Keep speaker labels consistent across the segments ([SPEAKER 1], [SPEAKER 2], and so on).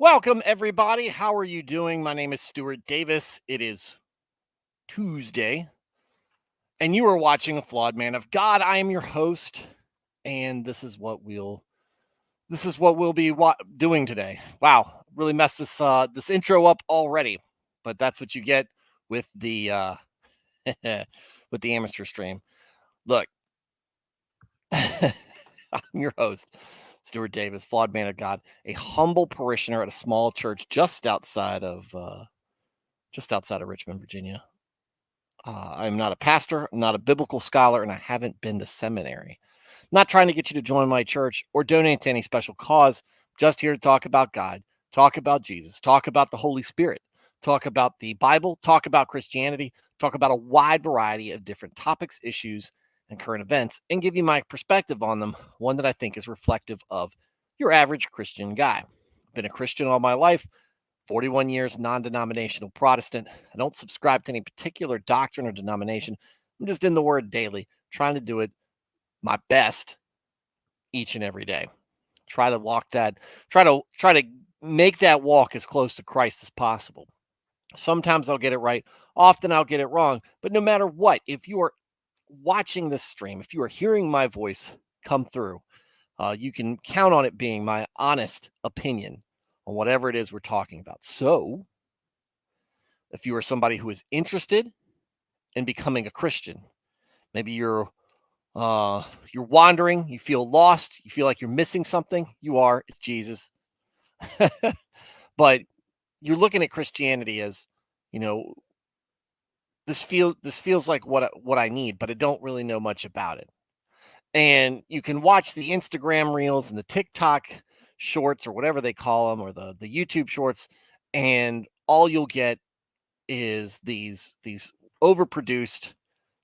[SPEAKER 1] Welcome, everybody. How are you doing? My name is Stuart Davis. It is Tuesday, and you are watching The Flawed Man of God. I am your host, and this is what we'll be doing today. Wow, really messed this intro up already, but that's what you get with the with the amateur stream. Look, I'm your host, Stuart Davis, Flawed Man of God, a humble parishioner at a small church just outside of Richmond, Virginia. I'm not a pastor, I'm not a biblical scholar, and I haven't been to seminary. I'm not trying to get you to join my church or donate to any special cause. Just here to talk about God, talk about Jesus, talk about the Holy Spirit, talk about the Bible, talk about Christianity, talk about a wide variety of different topics, issues, and current events, and give you my perspective on them, one that I think is reflective of your average Christian guy. I've been a Christian all my life. 41 years non-denominational Protestant. I don't subscribe to any particular doctrine or denomination. I'm just in the word daily, trying to do it my best each and every day. Try to walk that, try to make that walk as close to Christ as possible. Sometimes I'll get it right, often I'll get it wrong, but no matter what, if you are watching this stream, if you are hearing my voice come through, you can count on it being my honest opinion on whatever it is we're talking about. So, if you are somebody who is interested in becoming a Christian, maybe you're wandering, you feel lost, you feel like you're missing something. You are. It's Jesus. But you're looking at Christianity as, you know, this feels like what I need, but I don't really know much about it. And you can watch the Instagram reels and the TikTok shorts or whatever they call them, or the YouTube shorts, and all you'll get is these overproduced,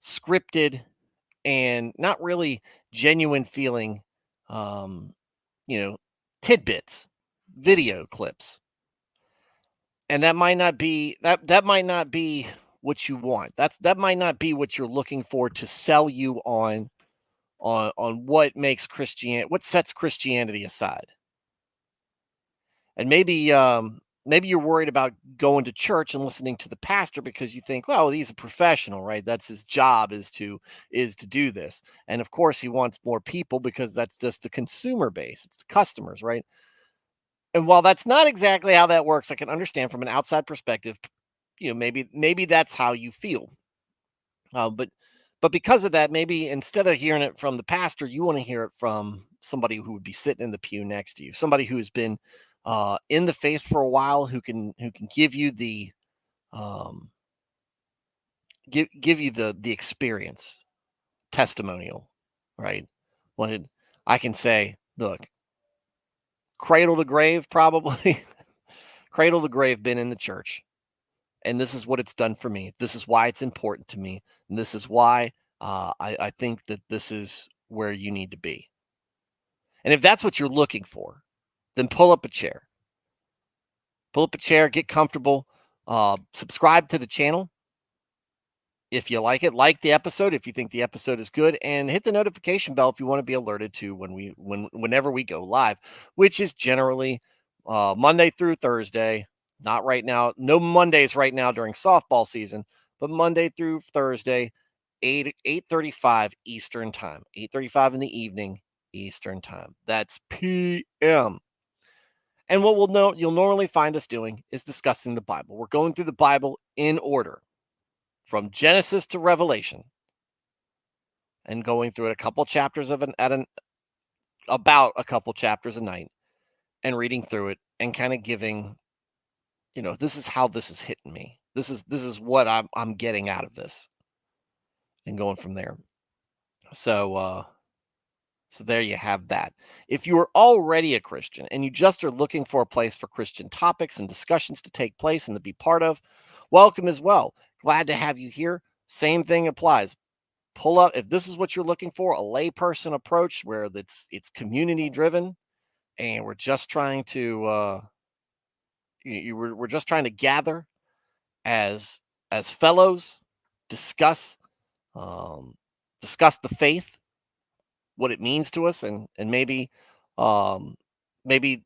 [SPEAKER 1] scripted, and not really genuine feeling, um, you know, tidbits, video clips, and that might not be what you want. That might not be what you're looking for to sell you on what sets Christianity aside. And maybe you're worried about going to church and listening to the pastor because you think, well, he's a professional, right? That's his job, is to do this. And of course he wants more people because that's just the consumer base. It's the customers, right? And while that's not exactly how that works, I can understand from an outside perspective, maybe that's how you feel. But because of that, maybe instead of hearing it from the pastor, you want to hear it from somebody who would be sitting in the pew next to you, somebody who's been in the faith for a while, who can give you the um, give you the experience testimonial, right? When I can say, look, cradle to grave, probably cradle to grave, been in the church, and this is what it's done for me. This is why it's important to me, and this is why I think that this is where you need to be. And if that's what you're looking for, then pull up a chair, get comfortable, subscribe to the channel if you like it, like the episode if you think the episode is good, and hit the notification bell if you want to be alerted to whenever we go live, which is generally Monday through Thursday. Not right now, no Mondays right now during softball season, but Monday through Thursday, 8:35 Eastern time, 8:35 in the evening Eastern time. That's PM. And what you'll normally find us doing is discussing the Bible. We're going through the Bible in order from Genesis to Revelation, and going through it a couple chapters about a couple chapters a night, and reading through it and kind of giving, this is how this is hitting me. This is what I'm getting out of this, and going from there. So there you have that. If you are already a Christian and you just are looking for a place for Christian topics and discussions to take place and to be part of, welcome as well. Glad to have you here. Same thing applies. Pull up if this is what you're looking for, a layperson approach where it's community driven, and we're just trying to we're just trying to gather as fellows, discuss um, discuss the faith, what it means to us, and maybe um, maybe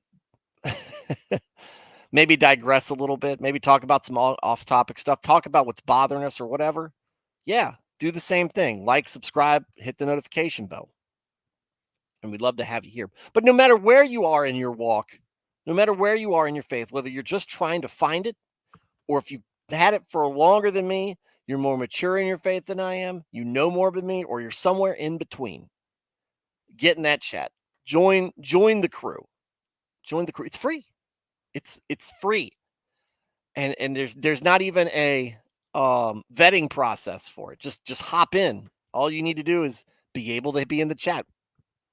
[SPEAKER 1] maybe digress a little bit, maybe talk about some off-topic stuff, talk about what's bothering us or whatever. Yeah, do the same thing. Like, subscribe, hit the notification bell. And we'd love to have you here. But no matter where you are in your walk, no matter where you are in your faith, whether you're just trying to find it or if you've had it for longer than me, you're more mature in your faith than I am, you know more than me, or you're somewhere in between, get in that chat. Join the crew. Join the crew. It's free. It's free. And there's not even a vetting process for it. Just hop in. All you need to do is be able to be in the chat.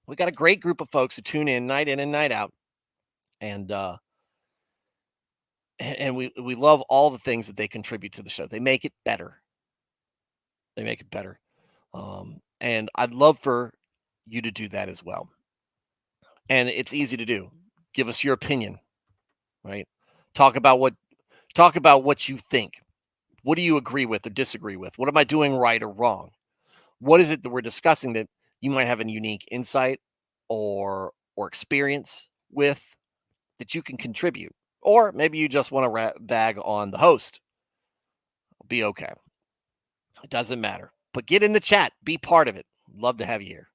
[SPEAKER 1] We got a great group of folks who tune in and night out. And we love all the things that they contribute to the show. They make it better. They make it better. And I'd love for you to do that as well. And it's easy to do. Give us your opinion, right? Talk about what you think. What do you agree with or disagree with? What am I doing right or wrong? What is it that we're discussing that you might have a unique insight or experience with that you can contribute? Or maybe you just want to bag on the host. Be okay. It doesn't matter. But get in the chat. Be part of it. Love to have you here.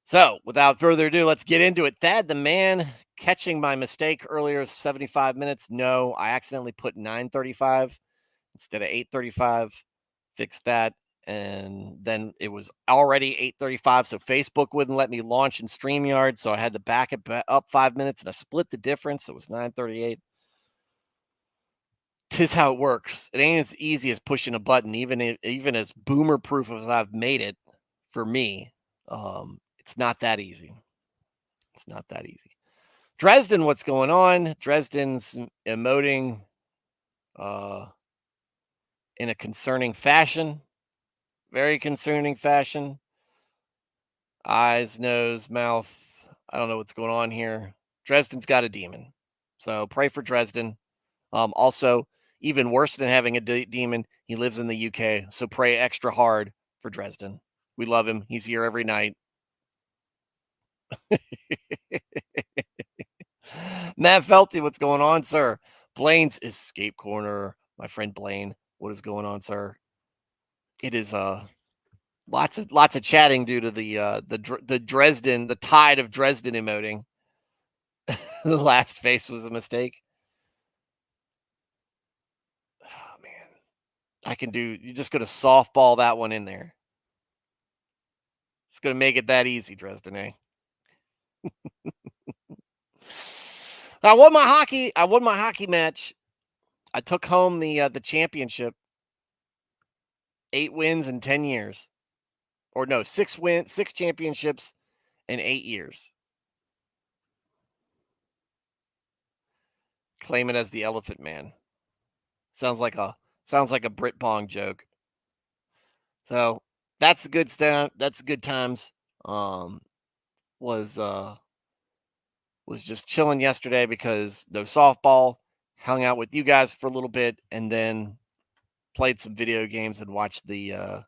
[SPEAKER 1] So, without further ado, let's get into it. Thad, the man, catching my mistake earlier, 75 minutes. No, I accidentally put 9:35 instead of 8:35. Fixed that. And then it was already 8:35, so Facebook wouldn't let me launch in StreamYard, so I had to back it up 5 minutes, and I split the difference, so it was 9:38. 'Tis how it works. It ain't as easy as pushing a button, even as boomer proof as I've made it for me. It's not that easy. It's not that easy. Dresden, what's going on? Dresden's emoting in a concerning fashion. Very concerning fashion. Eyes, nose, mouth. I don't know what's going on here. Dresden's got a demon. So pray for Dresden. Also, even worse than having a demon, he lives in the UK. So pray extra hard for Dresden. We love him. He's here every night. Matt Felty, what's going on, sir? Blaine's escape corner. My friend Blaine, what is going on, sir? It is lots of chatting due to the Dresden, the tide of Dresden emoting. The last face was a mistake. Oh man, you're just gonna softball that one in there. It's gonna make it that easy, Dresden, eh? I won my hockey match. I took home the championship. 8 wins in 10 years. Or no, 6 championships in 8 years. Claim it as the Elephant Man. Sounds like a Brit Bong joke. So that's a good stuff. That's good times. Was just chilling yesterday because no softball. Hung out with you guys for a little bit and then played some video games and watched the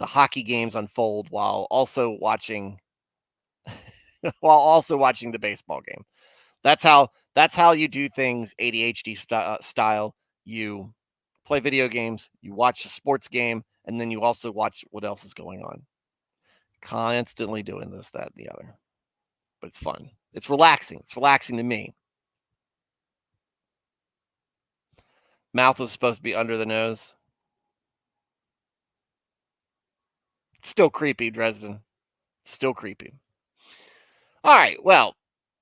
[SPEAKER 1] hockey games unfold while also watching the baseball game. That's how you do things ADHD style. You play video games, you watch a sports game, and then you also watch what else is going on. Constantly doing this, that, and the other. But it's fun. It's relaxing. It's relaxing to me. Mouth was supposed to be under the nose. Still creepy, Dresden. Still creepy. All right. Well,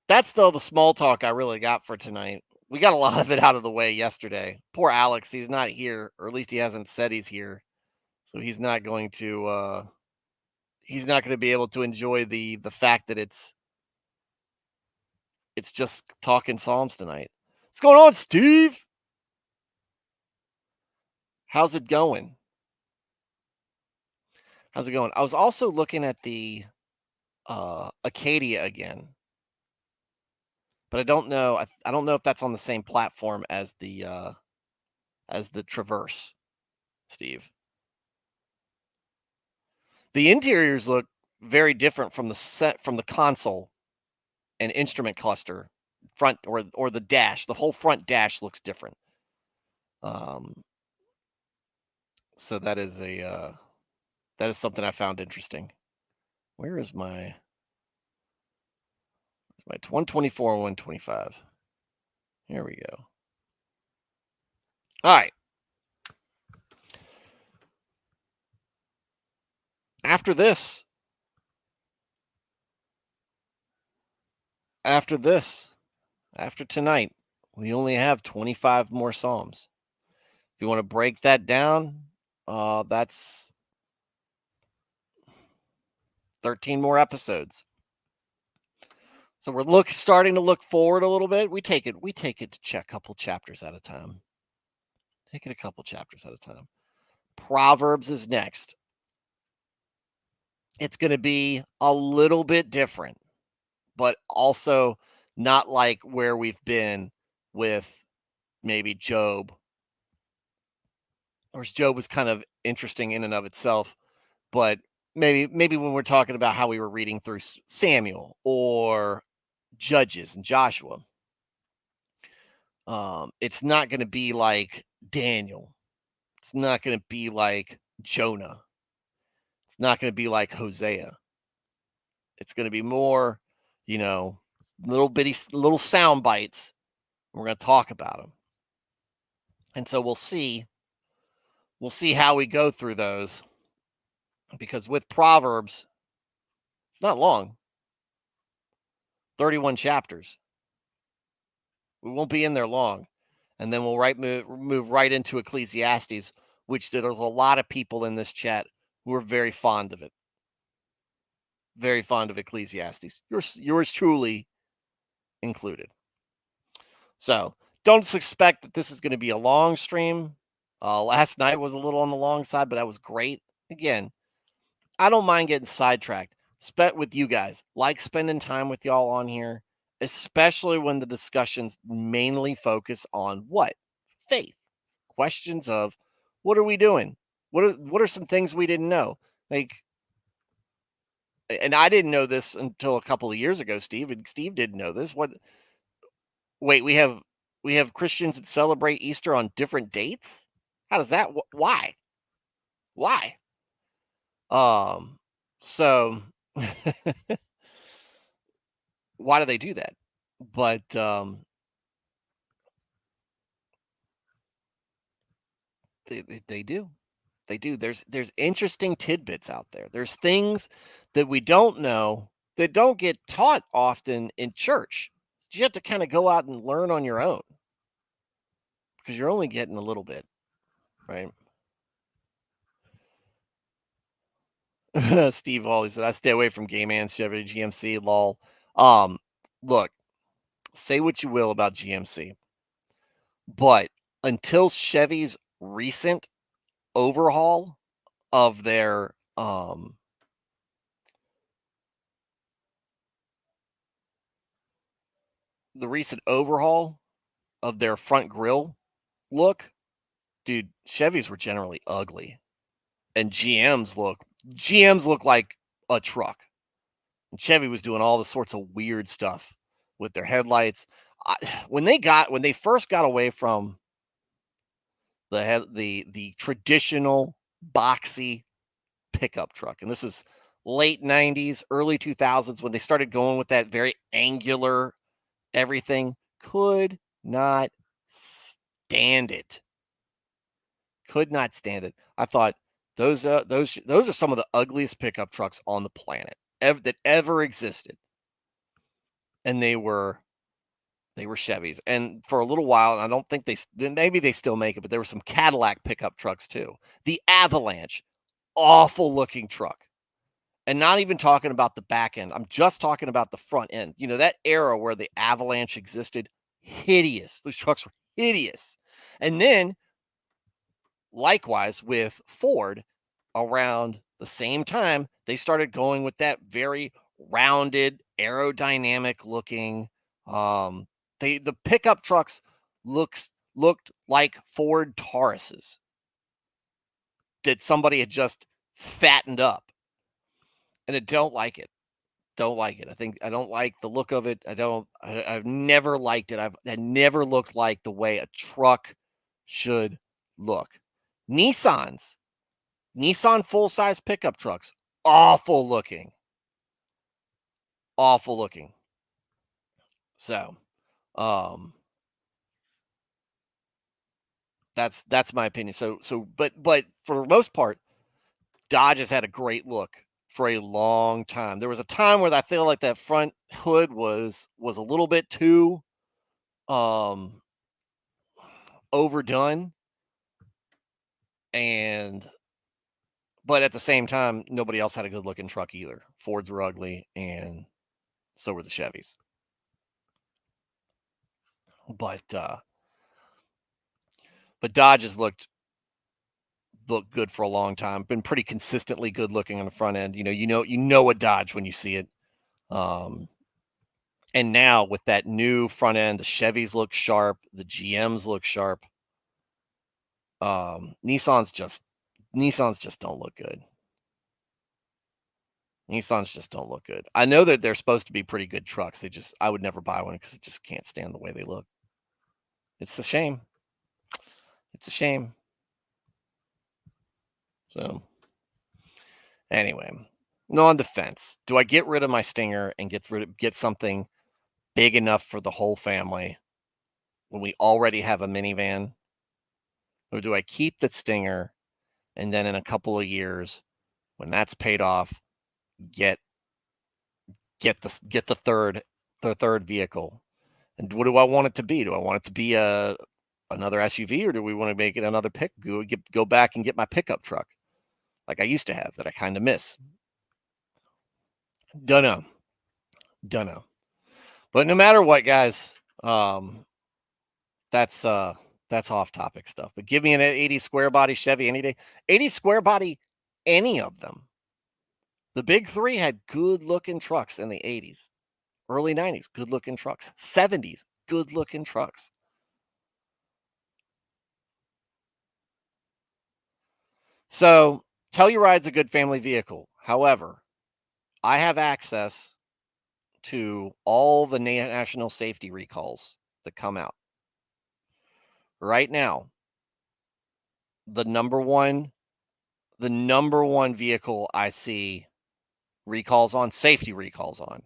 [SPEAKER 1] that's still the small talk I really got for tonight. We got a lot of it out of the way yesterday. Poor Alex, he's not here, or at least he hasn't said he's here. So he's not going to be able to enjoy the fact that it's just talking Psalms tonight. What's going on, Steve? How's it going? How's it going? I was also looking at the Acadia again, but I don't know. I don't know if that's on the same platform as the Traverse, Steve. The interiors look very different from the console and instrument cluster front or the dash. The whole front dash looks different. So that is something I found interesting. Where is my 124 and 125? Here we go. All right. After this, after tonight, we only have 25 more Psalms. If you want to break that down, that's 13 more episodes. So we're starting to look forward a little bit. We take it to check a couple chapters at a time. Take it a couple chapters at a time. Proverbs is next. It's going to be a little bit different, but also not like where we've been with maybe Job. Of course, Job was kind of interesting in and of itself, but maybe when we're talking about how we were reading through Samuel or Judges and Joshua, it's not going to be like Daniel. It's not going to be like Jonah. It's not going to be like Hosea. It's going to be more, little sound bites. We're going to talk about them. And so we'll see how we go through those, because with Proverbs, it's not long. 31 chapters. We won't be in there long. And then we'll move right into Ecclesiastes, which there's a lot of people in this chat who are very fond of it. Very fond of Ecclesiastes. Yours truly included. So don't expect that this is going to be a long stream. Last night was a little on the long side, but that was great. Again, I don't mind getting sidetracked. With you guys, like spending time with y'all on here, especially when the discussions mainly focus on what? Faith. Questions of what are we doing? What are some things we didn't know? Like, and I didn't know this until a couple of years ago, Steve, and Steve didn't know this. Wait, we have Christians that celebrate Easter on different dates? How does that why? Why? So why do they do that? But they do. They do. There's interesting tidbits out there. There's things that we don't know that don't get taught often in church. You have to kind of go out and learn on your own, because you're only getting a little bit, right? Steve always said, I stay away from Gay Man, Chevy, GMC, lol. Look, say what you will about GMC, but until Chevy's recent overhaul of their front grille look, dude, Chevys were generally ugly, and GMs look like a truck. And Chevy was doing all the sorts of weird stuff with their headlights. When they first got away from the traditional boxy pickup truck, and this is late 90s, early 2000s, when they started going with that very angular everything, could not stand it. Could not stand it. I thought those are some of the ugliest pickup trucks on the planet that ever existed, and they were Chevys. And for a little while, and I don't think maybe they still make it, but there were some Cadillac pickup trucks too. The Avalanche, awful looking truck. And not even talking about the back end. I'm just talking about the front end. That era where the Avalanche existed, hideous. Those trucks were hideous. And then, likewise, with Ford, around the same time, they started going with that very rounded, aerodynamic looking. The pickup trucks looked like Ford Tauruses that somebody had just fattened up. And I don't like it. Don't like it. I don't like the look of it. I've never liked it. It never looked like the way a truck should look. Nissans, Nissan full-size pickup trucks, awful looking. Awful looking. So, um, that's my opinion. But for the most part, Dodge has had a great look for a long time. There was a time where I feel like that front hood was a little bit too um overdone, and but at the same time, nobody else had a good looking truck either. Fords were ugly, and so were the Chevys. But but Dodge has looked good for a long time. Been pretty consistently good looking on the front end. You know a Dodge when you see it. Um, and now with that new front end, the Chevys look sharp, the GMs look sharp. Nissans just don't look good. Nissans just don't look good. I know that they're supposed to be pretty good trucks. I would never buy one because I just can't stand the way they look. It's a shame. It's a shame. So anyway, no, on the fence. Do I get rid of my Stinger and get something big enough for the whole family when we already have a minivan? Or do I keep the Stinger and then in a couple of years, when that's paid off, get the third vehicle? And what do I want it to be? Do I want it to be another SUV, or do we want to make it another go back and get my pickup truck like I used to have that I kind of miss? Dunno. Dunno. But no matter what, guys, that's that's off topic stuff. But give me an 80 square body Chevy any day. 80 square body, any of them. The big three had good looking trucks in the 80s, early 90s, good looking trucks, 70s, good looking trucks. So Telluride's a good family vehicle. However, I have access to all the national safety recalls that come out. Right now, the number one vehicle I see safety recalls on,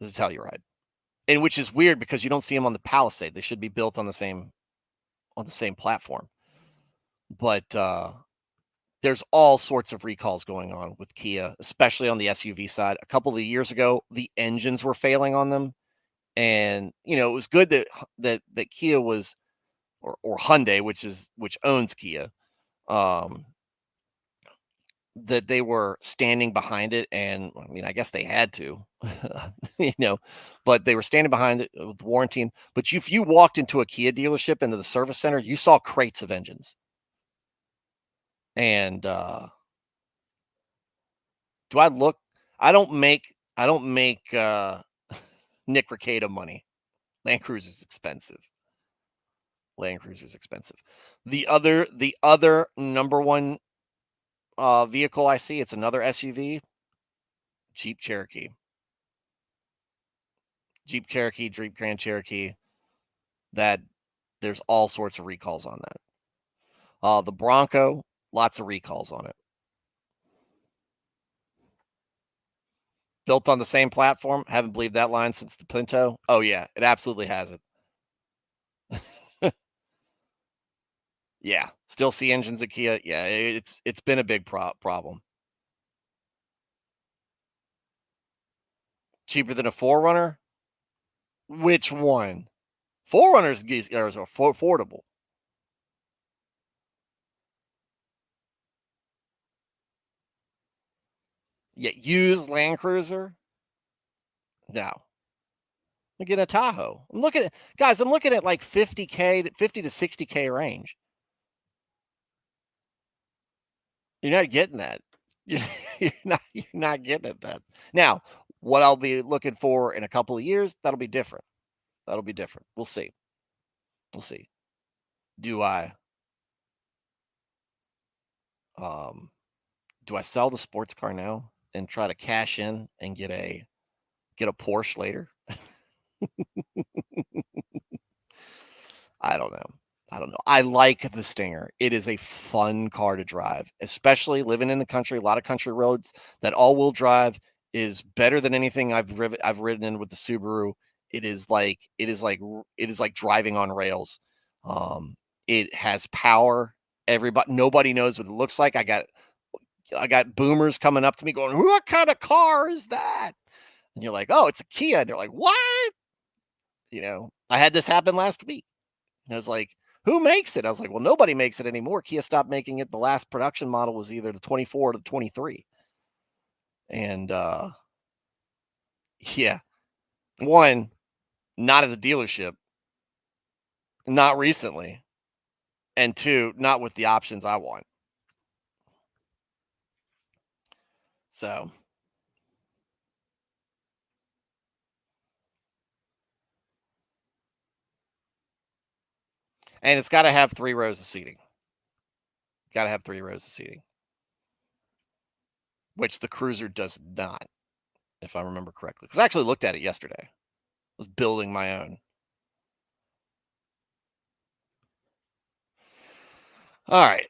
[SPEAKER 1] is a Telluride. And which is weird because you don't see them on the Palisade. They should be built on the same platform. But there's all sorts of recalls going on with Kia, especially on the SUV side. A couple of years ago, the engines were failing on them, and it was good that Kia was, or Hyundai, which owns Kia, um, that they were standing behind it. And I mean, I guess they had to, you know, but they were standing behind it with warranty. But if you walked into a Kia dealership, into the service center, you saw crates of engines. And do I look? I don't make Nick Ricada money. Land Cruiser's expensive. Land Cruiser's expensive. The other number one vehicle I see, it's another SUV, Jeep Cherokee. Jeep Cherokee, Jeep Grand Cherokee. That there's all sorts of recalls on that. The Bronco, lots of recalls on it. Built on the same platform. Haven't believed that line since the Pinto. Oh yeah, it absolutely has it. Yeah, still see engines at Kia. Yeah, it's been a big problem. Cheaper than a Forerunner? Which one? Forerunners are affordable. Yeah, used Land Cruiser? No. Look at a Tahoe. I'm looking at like 50 to 60K range. You're not getting that. You're, you're not getting it that. Now, what I'll be looking for in a couple of years, that'll be different. That'll be different. We'll see. We'll see. Do I um do I sell the sports car now and try to cash in and get a Porsche later. I don't know. I don't know. I like the Stinger. It is a fun car to drive, especially living in the country. A lot of country roads. That all-wheel drive is better than anything I've ridden in with the Subaru. It is like driving on rails. Um, it has power. Nobody knows what it looks like. I got boomers coming up to me going, "What kind of car is that?" And you're like, "Oh, it's a Kia." And they're like, "What?" I had this happen last week. And I was like, "Who makes it?" I was like, "Well, nobody makes it anymore. Kia stopped making it. The last production model was either the 24 or the 23." And yeah, one, not at the dealership, not recently, and two, not with the options I want. So, and it's got to have 3 rows of seating. Got to have 3 rows of seating, which the Cruiser does not, if I remember correctly. Because I actually looked at it yesterday. I was building my own. All right.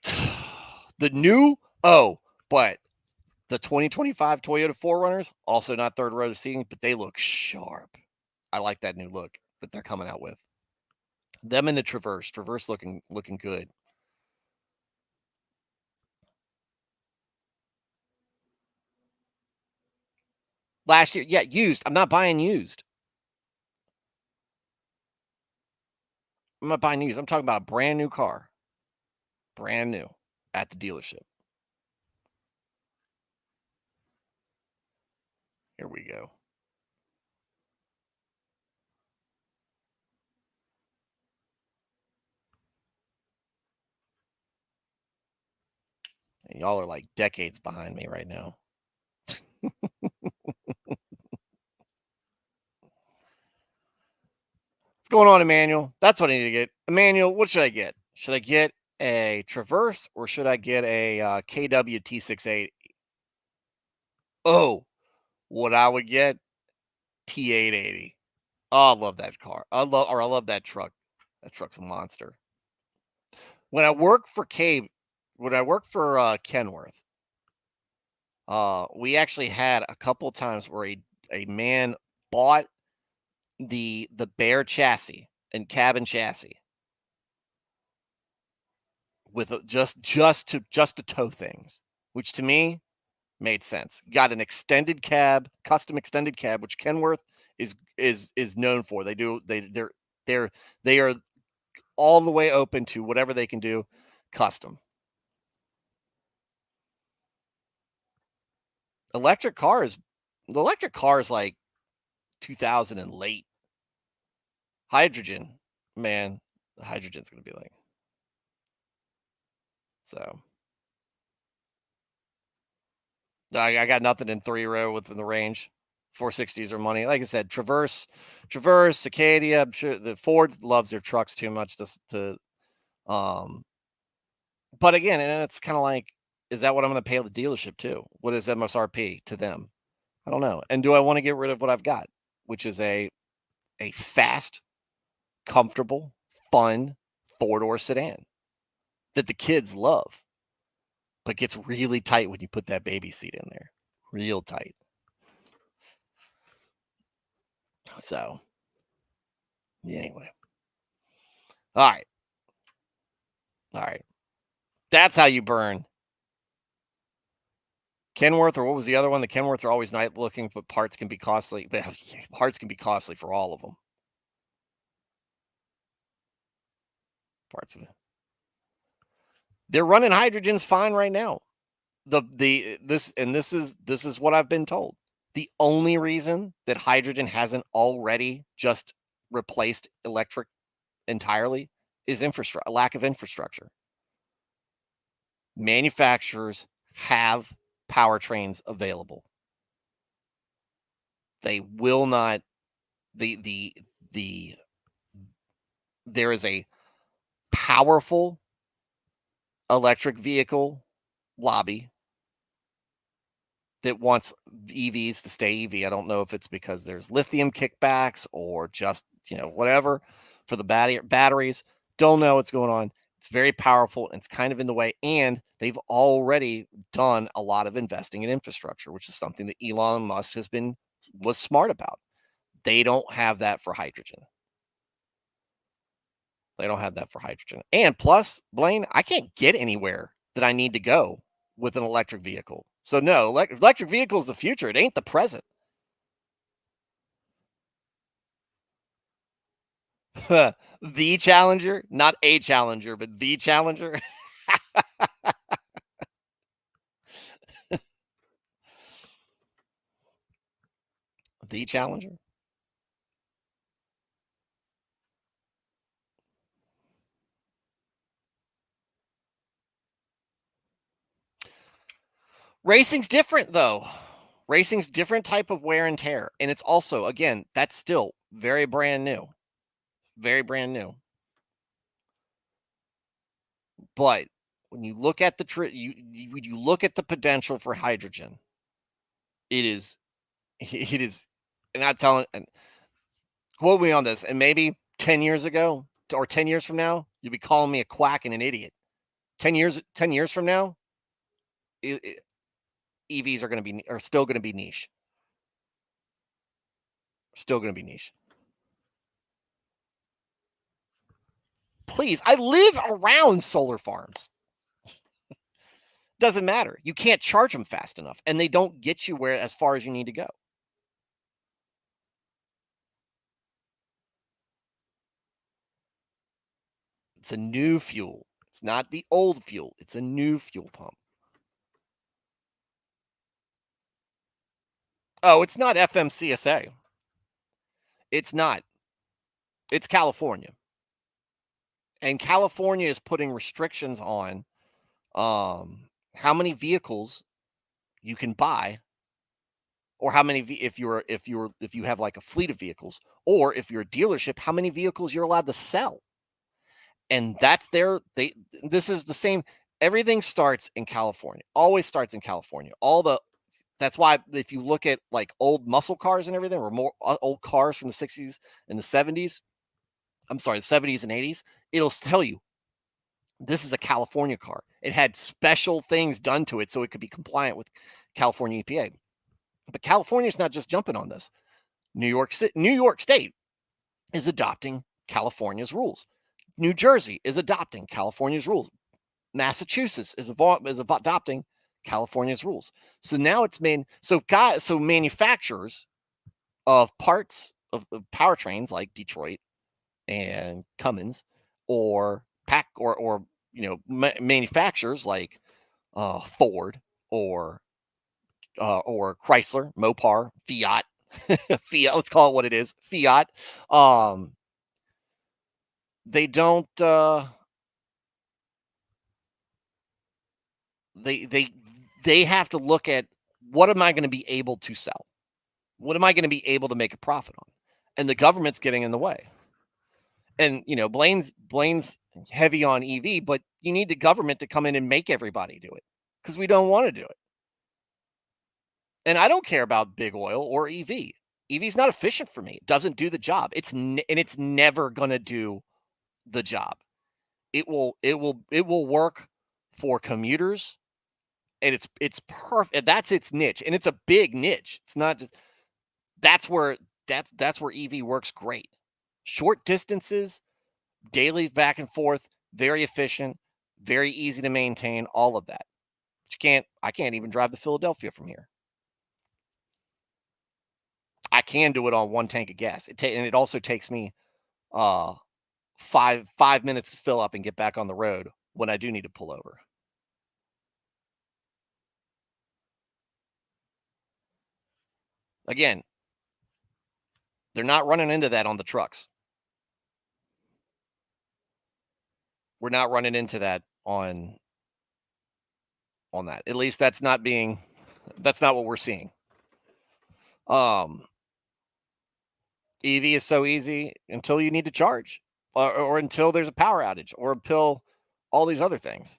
[SPEAKER 1] The new, oh, but the 2025 Toyota 4Runners, also not 3rd row seating, but they look sharp. I like that new look that they're coming out with. Them and the Traverse looking good. Last year, yeah, used. I'm not buying used. I'm not buying used. I'm talking about a brand new car. Brand new at the dealership. Here we go. And y'all are like decades behind me right now. What's going on, Emmanuel? That's what I need to get. Emmanuel, what should I get? Should I get a Traverse or should I get a KW T68? Oh, what I would get T880. Oh, I love that car. I love that truck. That truck's a monster. When I worked for Kenworth, we actually had a couple times where a man bought the bare chassis and cabin chassis with just to tow things, which to me made sense. Got an extended cab, custom extended cab, which Kenworth is known for. They are all the way open to whatever they can do custom. Electric cars, the electric car is like 2000 and late. Hydrogen, man, hydrogen's gonna be like so. I got nothing in 3 row within the range. 460s are money. Like I said, Traverse, Acadia. I'm sure the Ford loves their trucks too much um but again, and it's kind of like, is that what I'm going to pay the dealership too? What is MSRP to them? I don't know. And do I want to get rid of what I've got, which is a fast, comfortable, fun 4-door sedan that the kids love, but gets really tight when you put that baby seat in there. Real tight. So, anyway. All right. All right. That's how you burn. Kenworth, or what was the other one? The Kenworth are always nice looking, but parts can be costly. Parts can be costly for all of them. Parts of it. They're running hydrogens fine right now. This is what I've been told. The only reason that hydrogen hasn't already just replaced electric entirely is infrastructure, a lack of infrastructure. Manufacturers have powertrains available. They will not the there is a powerful electric vehicle lobby that wants EVs to stay EV. I don't know if it's because there's lithium kickbacks or just, whatever for the batteries. Don't know what's going on. It's very powerful and it's kind of in the way. And they've already done a lot of investing in infrastructure, which is something that Elon Musk was smart about. They don't have that for hydrogen. They don't have that for hydrogen. And plus, Blaine, I can't get anywhere that I need to go with an electric vehicle. So no, electric vehicle is the future. It ain't the present. The Challenger, not a Challenger, but the Challenger. The Challenger. Racing's different though. Racing's different type of wear and tear. And it's also, again, that's still very brand new. Very brand new. But when you look at when you look at the potential for hydrogen, it is it is, and I'm telling, and quote me on this, and maybe 10 years ago or 10 years from now, you'll be calling me a quack and an idiot. 10 years from now, EVs are still going to be niche. Still going to be niche. Please, I live around solar farms. Doesn't matter. You can't charge them fast enough, and they don't get you as far as you need to go. It's a new fuel. It's not the old fuel. It's a new fuel pump. Oh, it's not FMCSA. It's not. It's California. And California is putting restrictions on how many vehicles you can buy, or how many if you have like a fleet of vehicles, or if you're a dealership, how many vehicles you're allowed to sell. And that's this is the same. Everything starts in California. Always starts in California. That's why if you look at like old muscle cars and everything, or more old cars from the 60s and the 70s, I'm sorry, the 70s and 80s, it'll tell you this is a California car. It had special things done to it so it could be compliant with California EPA. But California's not just jumping on this. New York State is adopting California's rules. New Jersey is adopting California's rules. Massachusetts is adopting California's rules. So now it's so manufacturers of parts of powertrains like Detroit and Cummins, or manufacturers like Ford or Chrysler, Mopar, Fiat, Fiat. Let's call it what it is, Fiat. They don't. They have to look at, what am I going to be able to sell? What am I going to be able to make a profit on? And the government's getting in the way. And Blaine's heavy on EV, but you need the government to come in and make everybody do it, because we don't want to do it. And I don't care about big oil or EV. EV's not efficient for me. It doesn't do the job. It's never going to do the job. It will work for commuters, and it's perfect. That's its niche, and it's a big niche. It's not just that's where EV works great. Short distances, daily back and forth, very efficient, very easy to maintain, all of that. But I can't even drive to Philadelphia from here. I can do it on one tank of gas. And it also takes me 5 minutes to fill up and get back on the road when I do need to pull over. Again, they're not running into that on the trucks. We're not running into that on that. At least that's not what we're seeing. EV is so easy until you need to charge, or until there's a power outage, or until all these other things.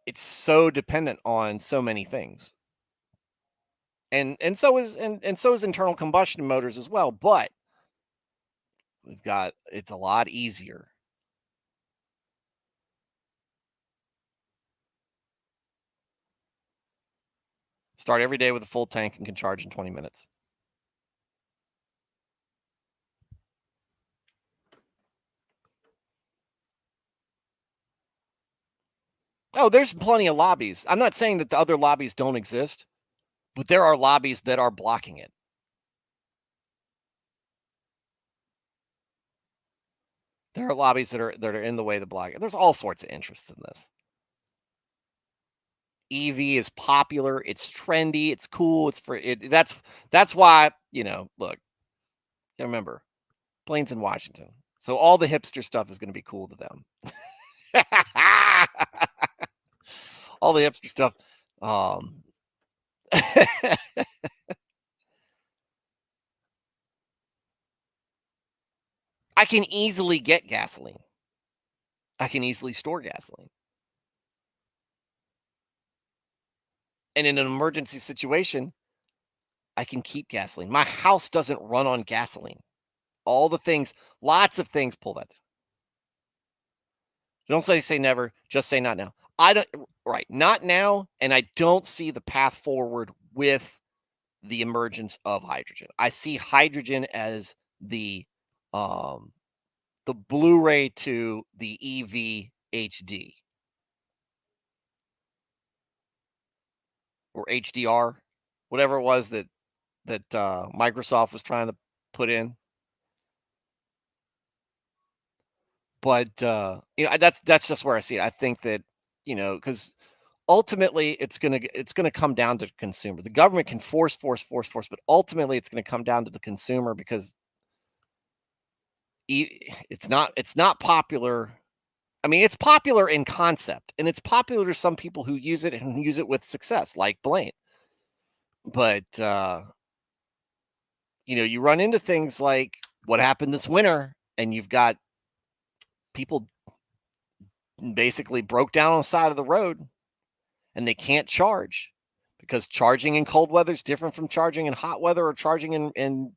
[SPEAKER 1] It's so dependent on so many things. And so is internal combustion motors as well, but we've got it's a lot easier. Start every day with a full tank and can charge in 20 minutes. Oh, there's plenty of lobbies. I'm not saying that the other lobbies don't exist, but there are lobbies that are blocking it. There are lobbies that are in the way of the block. There's all sorts of interest in this. EV is popular, it's trendy, it's cool, it's for it. That's why, look, remember, Blaine's in Washington. So all the hipster stuff is going to be cool to them. All the hipster stuff. Um I can easily get gasoline. I can easily store gasoline. And in an emergency situation, I can keep gasoline. My house doesn't run on gasoline. All the things, lots of things pull that. Don't say never, just say not now. I don't right, not now, and I don't see the path forward with the emergence of hydrogen. I see hydrogen as um the Blu-ray to the EV HD or HDR, whatever it was that Microsoft was trying to put in. But that's just where I see it. I think that because ultimately it's gonna come down to the consumer. The government can force, but ultimately it's gonna come down to the consumer because it's not popular. I mean, it's popular in concept, and it's popular to some people who use it and use it with success, like Blaine. But you run into things like what happened this winter, and you've got people basically broke down on the side of the road and they can't charge because charging in cold weather is different from charging in hot weather or charging in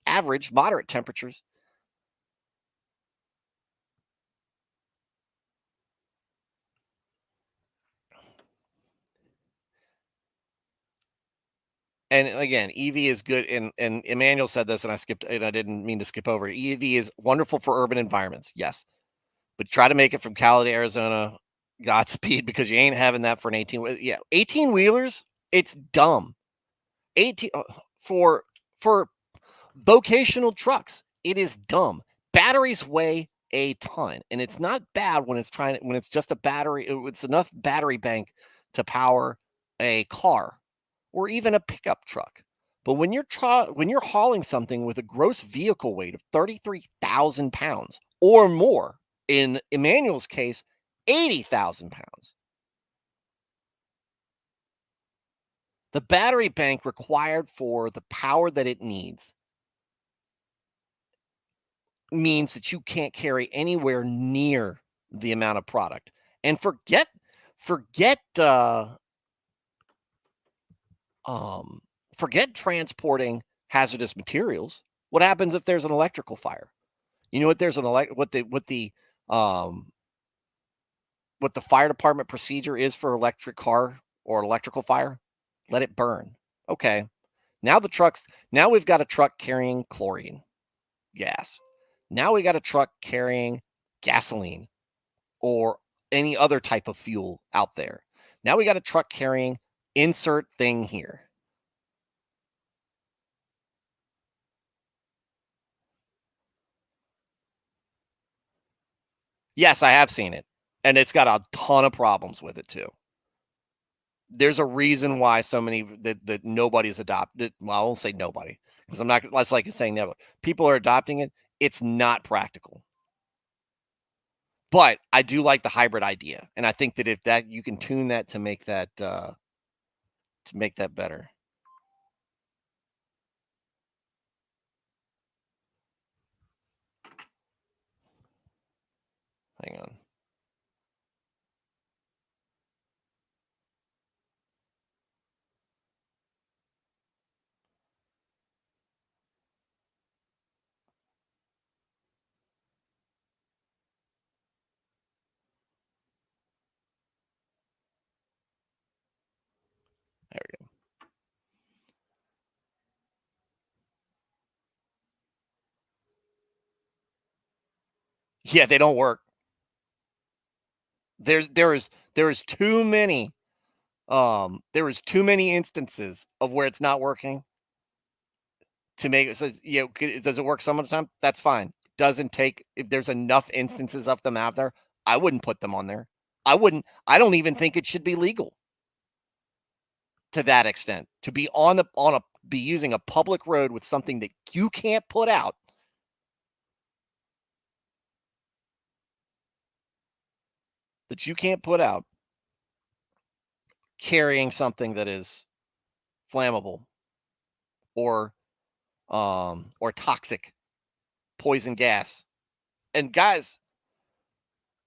[SPEAKER 1] average, moderate temperatures. And again, EV is good. And Emmanuel said this, and I didn't mean to skip over. EV is wonderful for urban environments, yes, but try to make it from Cali to Arizona. Godspeed, because you ain't having that for an 18. Yeah, 18 wheelers. It's dumb. 18 for vocational trucks. It is dumb. Batteries weigh a ton, and it's not bad when it's just a battery. It's enough battery bank to power a car or even a pickup truck. But when you're hauling something with a gross vehicle weight of 33,000 pounds or more, in Emmanuel's case, 80,000 pounds, the battery bank required for the power that it needs means that you can't carry anywhere near the amount of product. And forget um forget transporting hazardous materials. What happens if there's an electrical fire? You know what there's an um what the fire department procedure is for electric car or electrical fire? Let it burn. Okay. Now we've got a truck carrying chlorine gas. Now we got a truck carrying gasoline or any other type of fuel out there. Now we got a truck carrying insert thing here. Yes, I have seen it. And it's got a ton of problems with it too. There's a reason why so many that nobody's adopted. Well, I won't say nobody because I'm not. That's like saying never. People are adopting it. It's not practical. But I do like the hybrid idea, and I think that if that you can tune that to make that better. Hang on. Yeah, they don't work. There is too many there is too many instances of where it's not working to make it says, does it work some of the time? That's fine. Doesn't take if there's enough instances of them out there, I wouldn't put them on there. I don't even think it should be legal to that extent to be on a be using a public road with something that you can't put out that you can't put out carrying something that is flammable or toxic poison gas. And guys,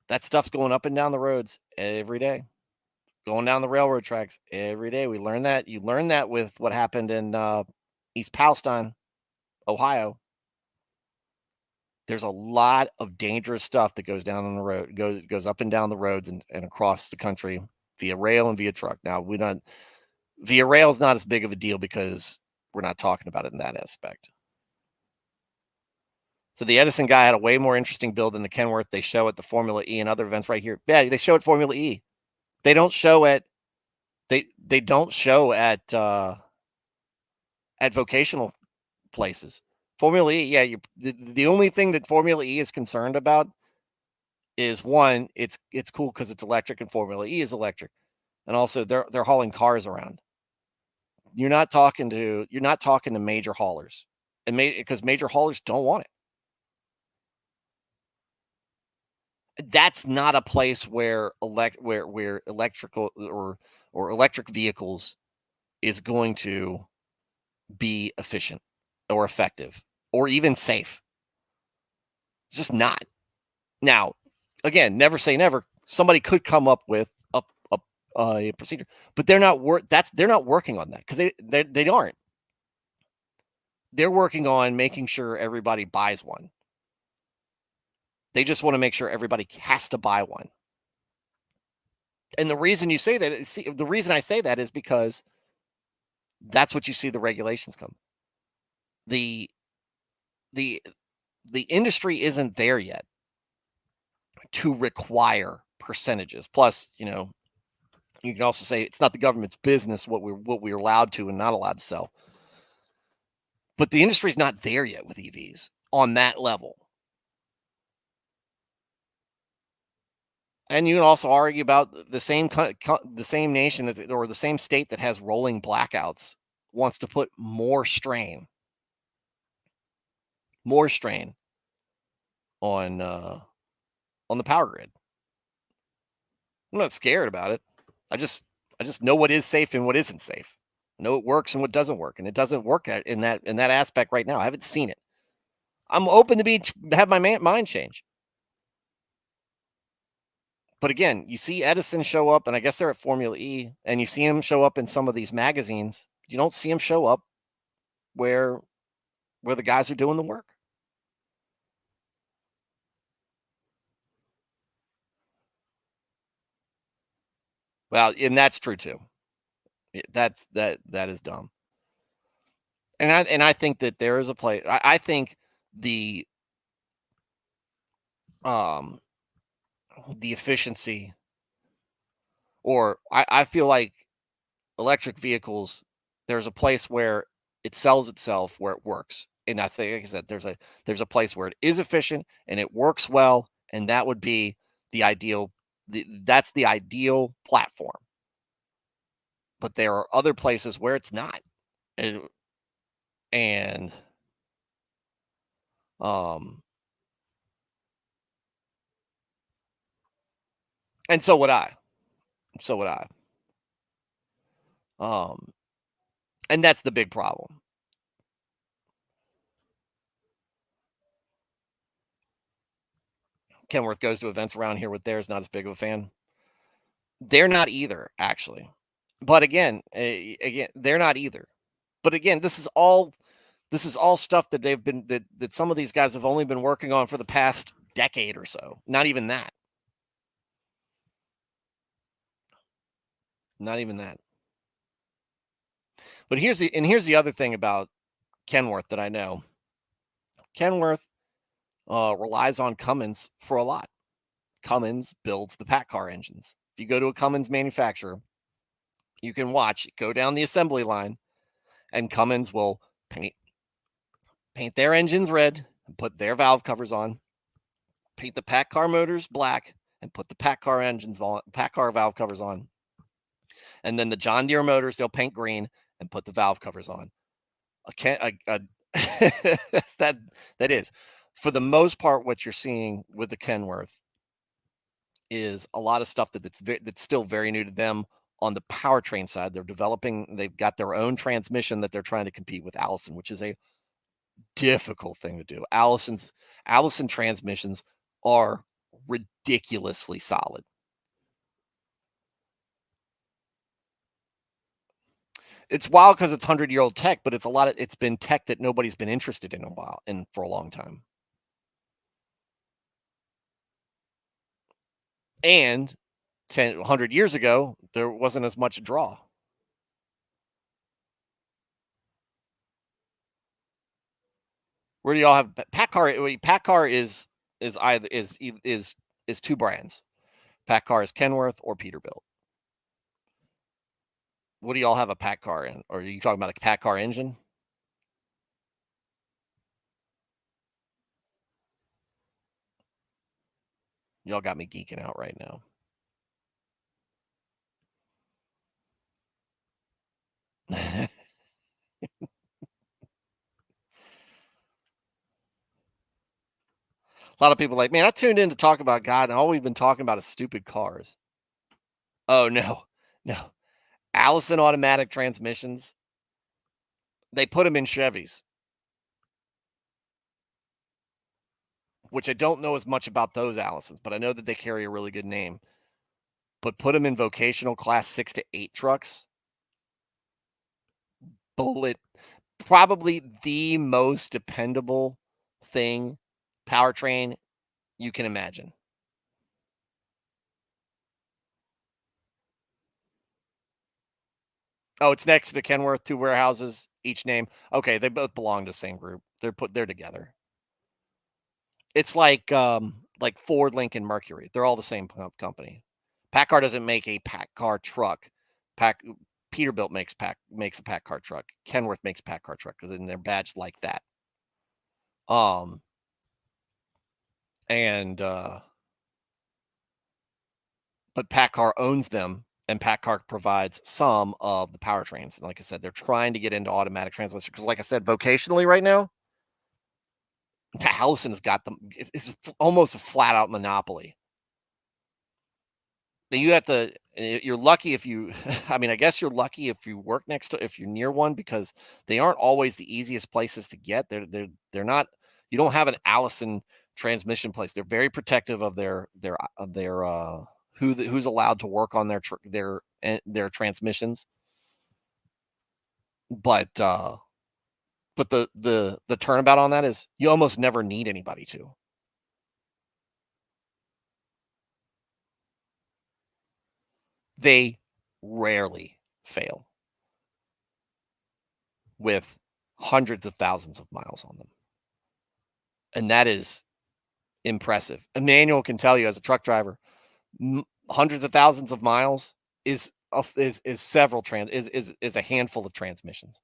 [SPEAKER 1] that stuff's going up and down the roads every day, going down the railroad tracks every day. We learn that. You learn that with what happened in East Palestine, Ohio. There's a lot of dangerous stuff that goes down on the road, goes up and down the roads and across the country via rail and via truck. Now we don't via rail is not as big of a deal because we're not talking about it in that aspect. So the Edison guy had a way more interesting build than the Kenworth they show at the Formula E and other events right here. Yeah, they show at Formula E. They don't show at they don't show at vocational places. Formula E, yeah, the only thing that Formula E is concerned about is one, it's cool because it's electric and Formula E is electric, and also they're hauling cars around. You're not talking to major haulers, and because major haulers don't want it. That's not a place where where electrical or electric vehicles is going to be efficient or effective or even safe. It's just not. Now, again, never say never. Somebody could come up with a, a procedure, but they're not working on that because they aren't. They're working on making sure everybody buys one. They just want to make sure everybody has to buy one. And the reason you say that, the reason I say that is because that's what you see the regulations come. The the the industry isn't there yet to require percentages. Plus, you can also say it's not the government's business what we're allowed to and not allowed to sell. But the industry's not there yet with EVs on that level. And you can also argue about the same nation or the same state that has rolling blackouts wants to put more strain on the power grid. I'm not scared about it. I just I just know what is safe and what isn't safe. I know what works and what doesn't work, and it doesn't work in that aspect right now. I haven't seen it. I'm open to have my mind change. But again, you see Edison show up, and I guess they're at Formula E, and you see him show up in some of these magazines. You don't see him show up where the guys are doing the work. Well, and that's true too. That is dumb. And I think that there is a place. I think the um the efficiency, or I feel like electric vehicles, there's a place where it sells itself where it works. And I think, like I said, there's a place where it is efficient and it works well, and that would be the ideal. That's the ideal platform. But there are other places where it's not, and and um and so would I. So would I. Um, and that's the big problem. Kenworth goes to events around here with theirs, not as big of a fan. They're not either, actually. But again, they're not either. But again, this is all stuff that that some of these guys have only been working on for the past decade or so. Not even that. Not even that. But here's the other thing about Kenworth that I know. Kenworth, relies on Cummins for a lot. Cummins builds the Pack car engines. If you go to a Cummins manufacturer, you can go down the assembly line, and Cummins will paint their engines red and put their valve covers on, paint the Pack car motors black and put the Pack car valve covers on. And then the John Deere motors, they'll paint green and put the valve covers on. That is, for the most part, what you're seeing with the Kenworth is a lot of stuff that's still very new to them. On the powertrain side, they've got their own transmission that they're trying to compete with Allison, which is a difficult thing to do. Allison transmissions are ridiculously solid. It's wild because it's 100-year-old tech, but it's been tech that nobody's been interested in for a long time. And 100 years ago, there wasn't as much draw. Where do y'all have PACCAR? PACCAR is two brands. PACCAR is Kenworth or Peterbilt. What do y'all have a PACCAR in? Or are you talking about a PACCAR engine? Y'all got me geeking out right now. A lot of people are like, man, I tuned in to talk about God, and all we've been talking about is stupid cars. Oh, no. Allison automatic transmissions, they put them in Chevys, which I don't know as much about those Allisons, but I know that they carry a really good name. But put them in vocational class 6 to 8 trucks. Bullet, probably the most dependable powertrain you can imagine. Oh, it's next to the Kenworth, 2 warehouses, each name. Okay, they both belong to the same group. They're together. It's like Ford, Lincoln, Mercury. They're all the same company. PACCAR doesn't make a PACCAR truck. Peterbilt makes a PACCAR truck. Kenworth makes a PACCAR truck because they're badged like that. But PACCAR owns them, and PACCAR provides some of the powertrains. And like I said, they're trying to get into automatic transmission because, like I said, vocationally right now, Allison has got them. It's almost a flat out monopoly. You have to. You're lucky if you. I mean, I guess you're lucky if you work if you're near one, because they aren't always the easiest places to get. They're not. You don't have an Allison transmission place. They're very protective of their who's allowed to work on their transmissions. But the turnabout on that is you almost never need anybody to. They rarely fail with hundreds of thousands of miles on them. And that is impressive. Emmanuel can tell you, as a truck driver, hundreds of thousands of miles is a handful of transmissions.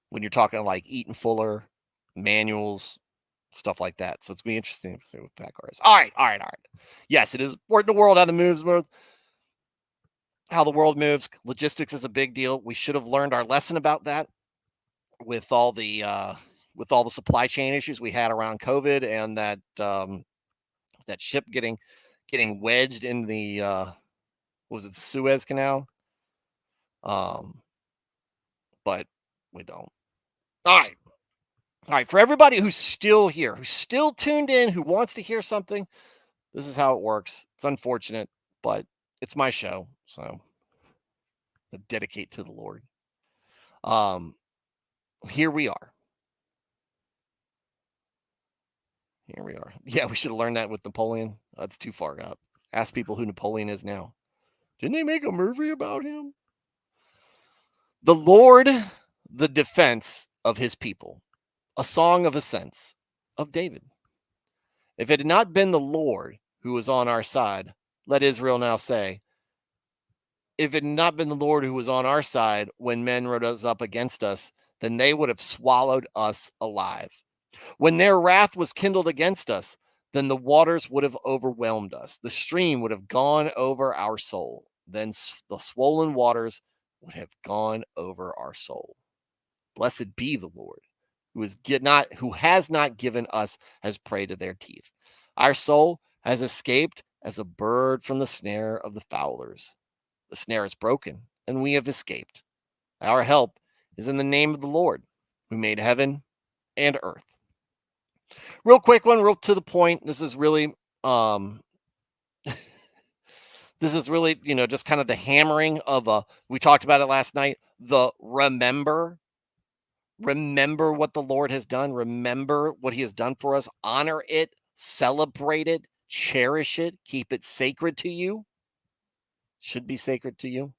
[SPEAKER 1] When you're talking like Eaton Fuller, manuals, stuff like that. So it's be interesting to see what PACCAR is. All right. Yes, it is important to the world how the world moves. Logistics is a big deal. We should have learned our lesson about that with all the supply chain issues we had around COVID, and that ship getting wedged in the was it the Suez Canal? But we don't. All right. For everybody who's still here, who's still tuned in, who wants to hear something, this is how it works. It's unfortunate, but it's my show, so I dedicate to the Lord. Here we are. Yeah, we should have learned that with Napoleon. That's too far out. Ask people who Napoleon is now. Didn't they make a movie about him? The Lord, the defense of his people, a song of ascents of David. If it had not been the Lord who was on our side, let Israel now say, if it had not been the Lord who was on our side when men rose up against us, then they would have swallowed us alive. When their wrath was kindled against us, then the waters would have overwhelmed us. The stream would have gone over our soul. Then the swollen waters would have gone over our soul. Blessed be the Lord, who has not given us as prey to their teeth. Our soul has escaped as a bird from the snare of the fowlers. The snare is broken, and we have escaped. Our help is in the name of the Lord, who made heaven and earth. Real quick one, real to the point. Um this is really, just kind of the hammering of we talked about it last night, the remember what the Lord has done, remember what he has done for us, honor it, celebrate it, cherish it, keep it sacred to you. Should be sacred to you.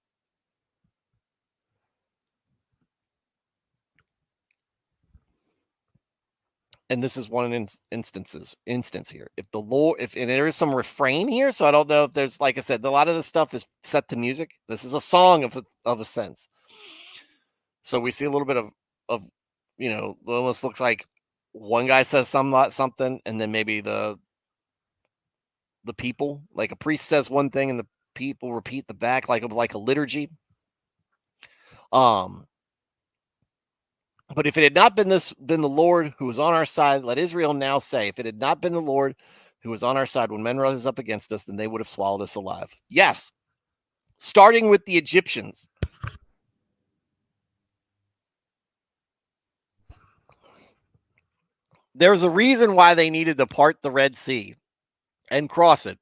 [SPEAKER 1] And this is one instance here. If the Lord, if and there is some refrain here, so I don't know if there's, like I said, a lot of this stuff is set to music. This is a song of a sense. So we see a little bit of it almost looks like one guy says something, and then maybe the people, like a priest says one thing, and the people repeat the back like a liturgy. Um, But if it had not been the Lord who was on our side, let Israel now say, if it had not been the Lord who was on our side when men rose up against us, then they would have swallowed us alive. Yes, starting with the Egyptians. There's a reason why they needed to part the Red Sea and cross it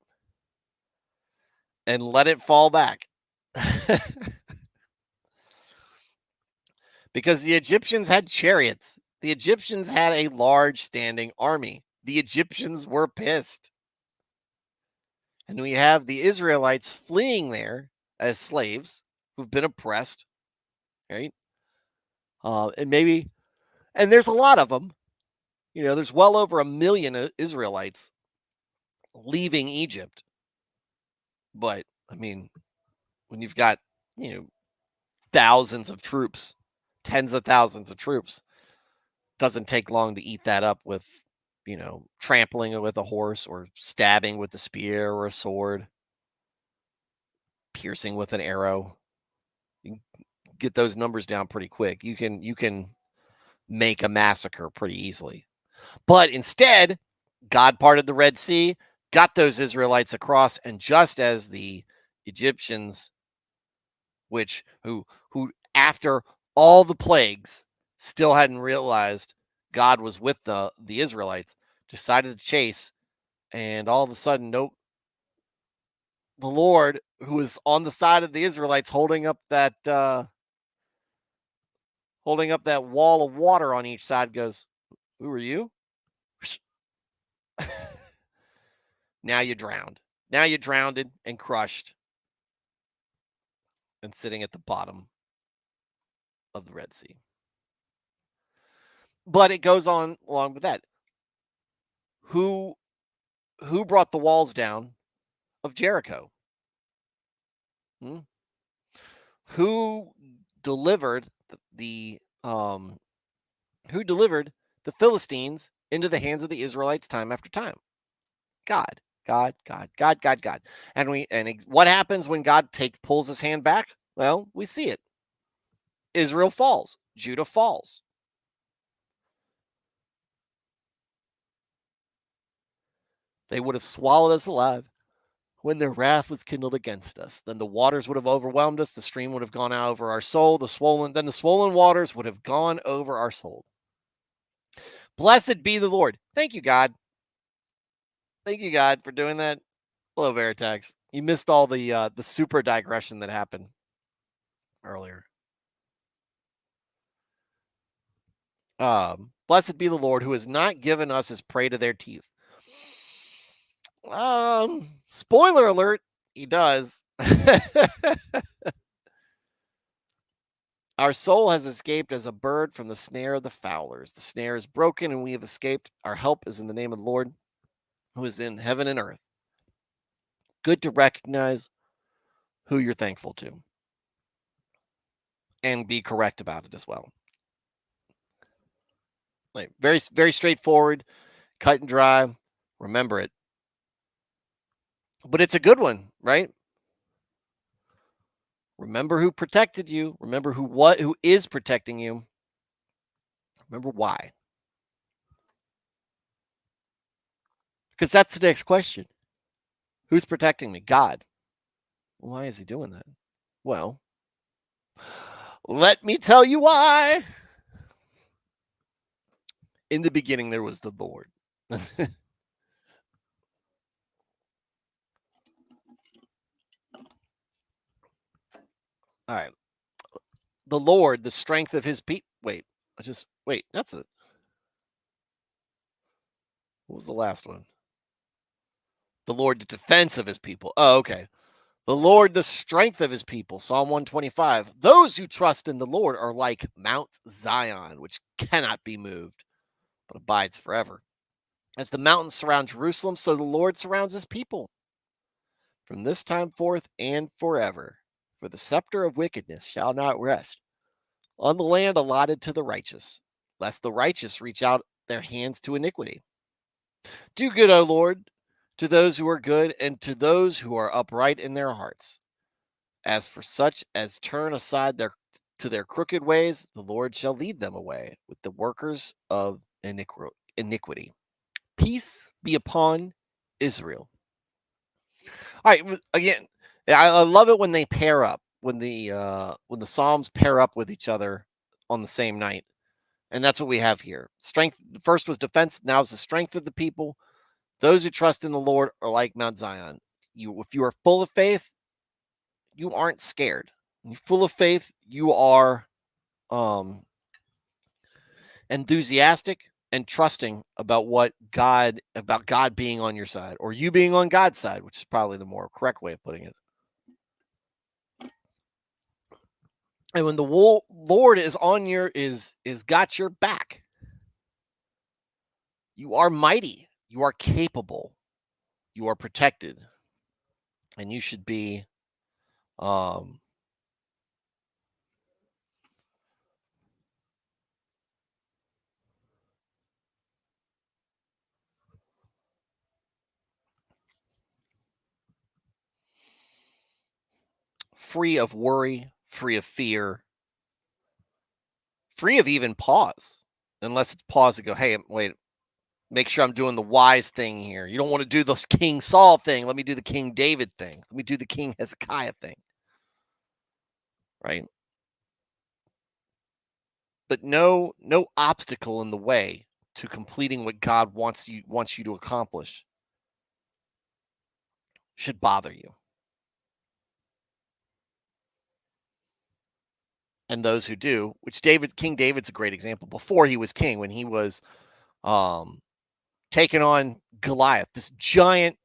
[SPEAKER 1] and let it fall back. Because the Egyptians had chariots. The Egyptians had a large standing army. The Egyptians were pissed. And we have the Israelites fleeing there as slaves who've been oppressed, right? And there's a lot of them. There's well over 1 million Israelites leaving Egypt. But I mean, when you've got, thousands of troops, tens of thousands of troops, doesn't take long to eat that up with, trampling it with a horse or stabbing with a spear or a sword, piercing with an arrow. You get those numbers down pretty quick. You can make a massacre pretty easily. But instead, God parted the Red Sea, got those Israelites across, and just as the Egyptians, who after all the plagues still hadn't realized God was with the Israelites, decided to chase, and all of a sudden, nope, the Lord, who was on the side of the Israelites, holding up that wall of water on each side, goes, "Who are you?" Now you drowned. Now you drowned and crushed and sitting at the bottom of the Red Sea. But it goes on along with that. Who brought the walls down of Jericho? Hmm? Who delivered who delivered the Philistines into the hands of the Israelites time after time? God. God, God, God, God, God. And what happens when God pulls his hand back? Well, we see it. Israel falls. Judah falls. They would have swallowed us alive when their wrath was kindled against us. Then the waters would have overwhelmed us. The stream would have gone out over our soul. The swollen waters would have gone over our soul. Blessed be the Lord. Thank you, God. Thank you, God, for doing that. Hello, Veritax. You missed all the super digression that happened earlier. Blessed be the Lord, who has not given us as prey to their teeth. Spoiler alert, he does. Our soul has escaped as a bird from the snare of the fowlers. The snare is broken and we have escaped. Our help is in the name of the Lord who is in heaven and earth. Good to recognize who you're thankful to and be correct about it as well. Like very, very straightforward, cut and dry. Remember it. But it's a good one, right? Remember who protected you. Remember who is protecting you. Remember why. Because that's the next question. Who's protecting me? God. Why is he doing that? Well, let me tell you why. In the beginning, there was the Lord. All right. The Lord, the strength of his people. Wait, that's it. What was the last one? The Lord, the defense of his people. Oh, okay. The Lord, the strength of his people. Psalm 125. Those who trust in the Lord are like Mount Zion, which cannot be moved, but abides forever. As the mountains surround Jerusalem, so the Lord surrounds his people from this time forth and forever. For the scepter of wickedness shall not rest on the land allotted to the righteous, lest the righteous reach out their hands to iniquity. Do good, O Lord, to those who are good and to those who are upright in their hearts. As for such as turn aside to their crooked ways, the Lord shall lead them away with the workers of iniquity. Peace be upon Israel. All right, again, I love it when they pair up, when the Psalms pair up with each other on the same night. And that's what we have here. Strength, the first was defense, now is the strength of the people. Those who trust in the Lord are like Mount Zion. If you are full of faith, you aren't scared. When you're full of faith, you are enthusiastic and trusting about about God being on your side, or you being on God's side, which is probably the more correct way of putting it. And when the Lord is on is got your back, you are mighty, you are capable, you are protected, and you should be um free of worry, free of fear, free of even pause, unless it's pause to go, hey, wait, make sure I'm doing the wise thing here. You don't want to do this King Saul thing. Let me do the King David thing. Let me do the King Hezekiah thing. Right? But no obstacle in the way to completing what God wants you to accomplish should bother you. And those who do, which King David's a great example before he was king, when he was um taking on Goliath, this giant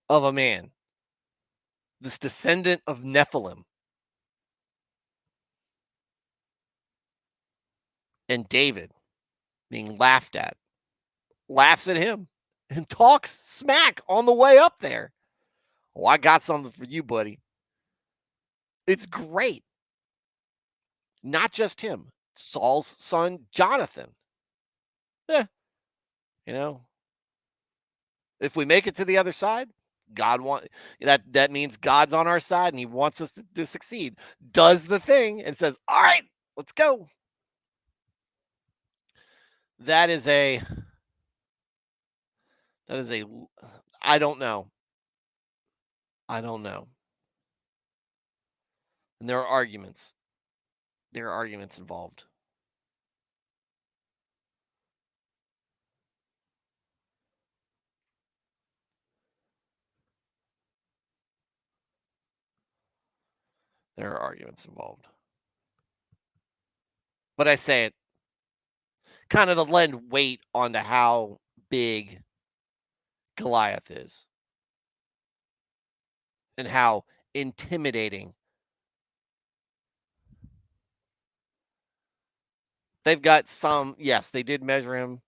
[SPEAKER 1] of a man, this descendant of Nephilim. And David being laughed at, laughs at him and talks smack on the way up there. Oh, I got something for you, buddy. It's great. Not just him, Saul's son, Jonathan. Eh, you know, if we make it to the other side, that means God's on our side and he wants us to succeed. Does the thing and says, all right, let's go. That is a, that is a, I don't know. I don't know. And there are arguments. There are arguments involved. There are arguments involved. But I say it kind of to lend weight onto how big Goliath is and how intimidating They've got some. Yes, they did measure him.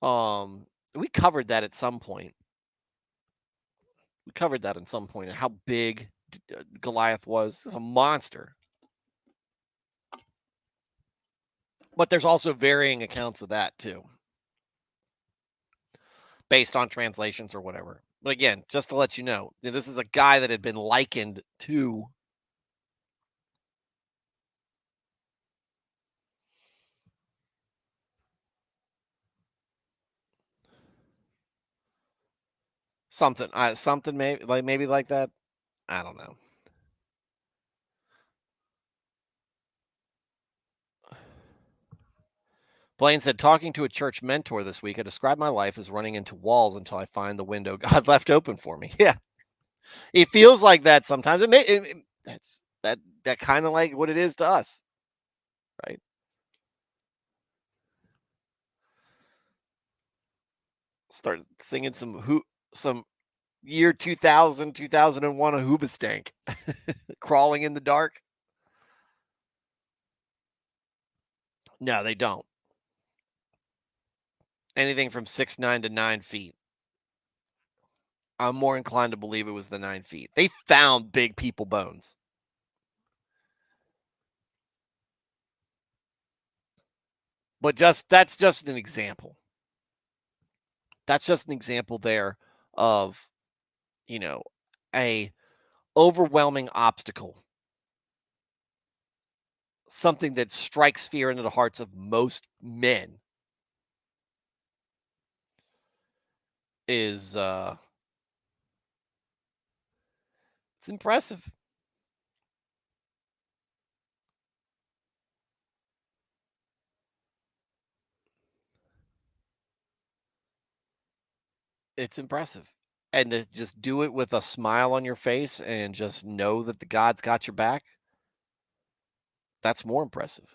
[SPEAKER 1] Um, we covered that at some point. We covered that at some point. How big Goliath was. He was a monster. But there's also varying accounts of that too, based on translations or whatever. But again, just to let you know, this is a guy that had been likened to something, something maybe like that. I don't know. Blaine said, talking to a church mentor this week, I described my life as running into walls until I find the window God left open for me. Yeah, it feels like that sometimes. That kind of like what it is to us, right? Start singing some year 2000, 2001 a Hoobastank, crawling in the dark. No, they don't. Anything from 6'9" to 9 feet. I'm more inclined to believe it was the 9 feet. They found big people bones. But that's just an example. That's just an example there of, you know, a overwhelming obstacle. Something that strikes fear into the hearts of most men is it's impressive. It's impressive. And to just do it with a smile on your face and just know that the God's got your back, that's more impressive.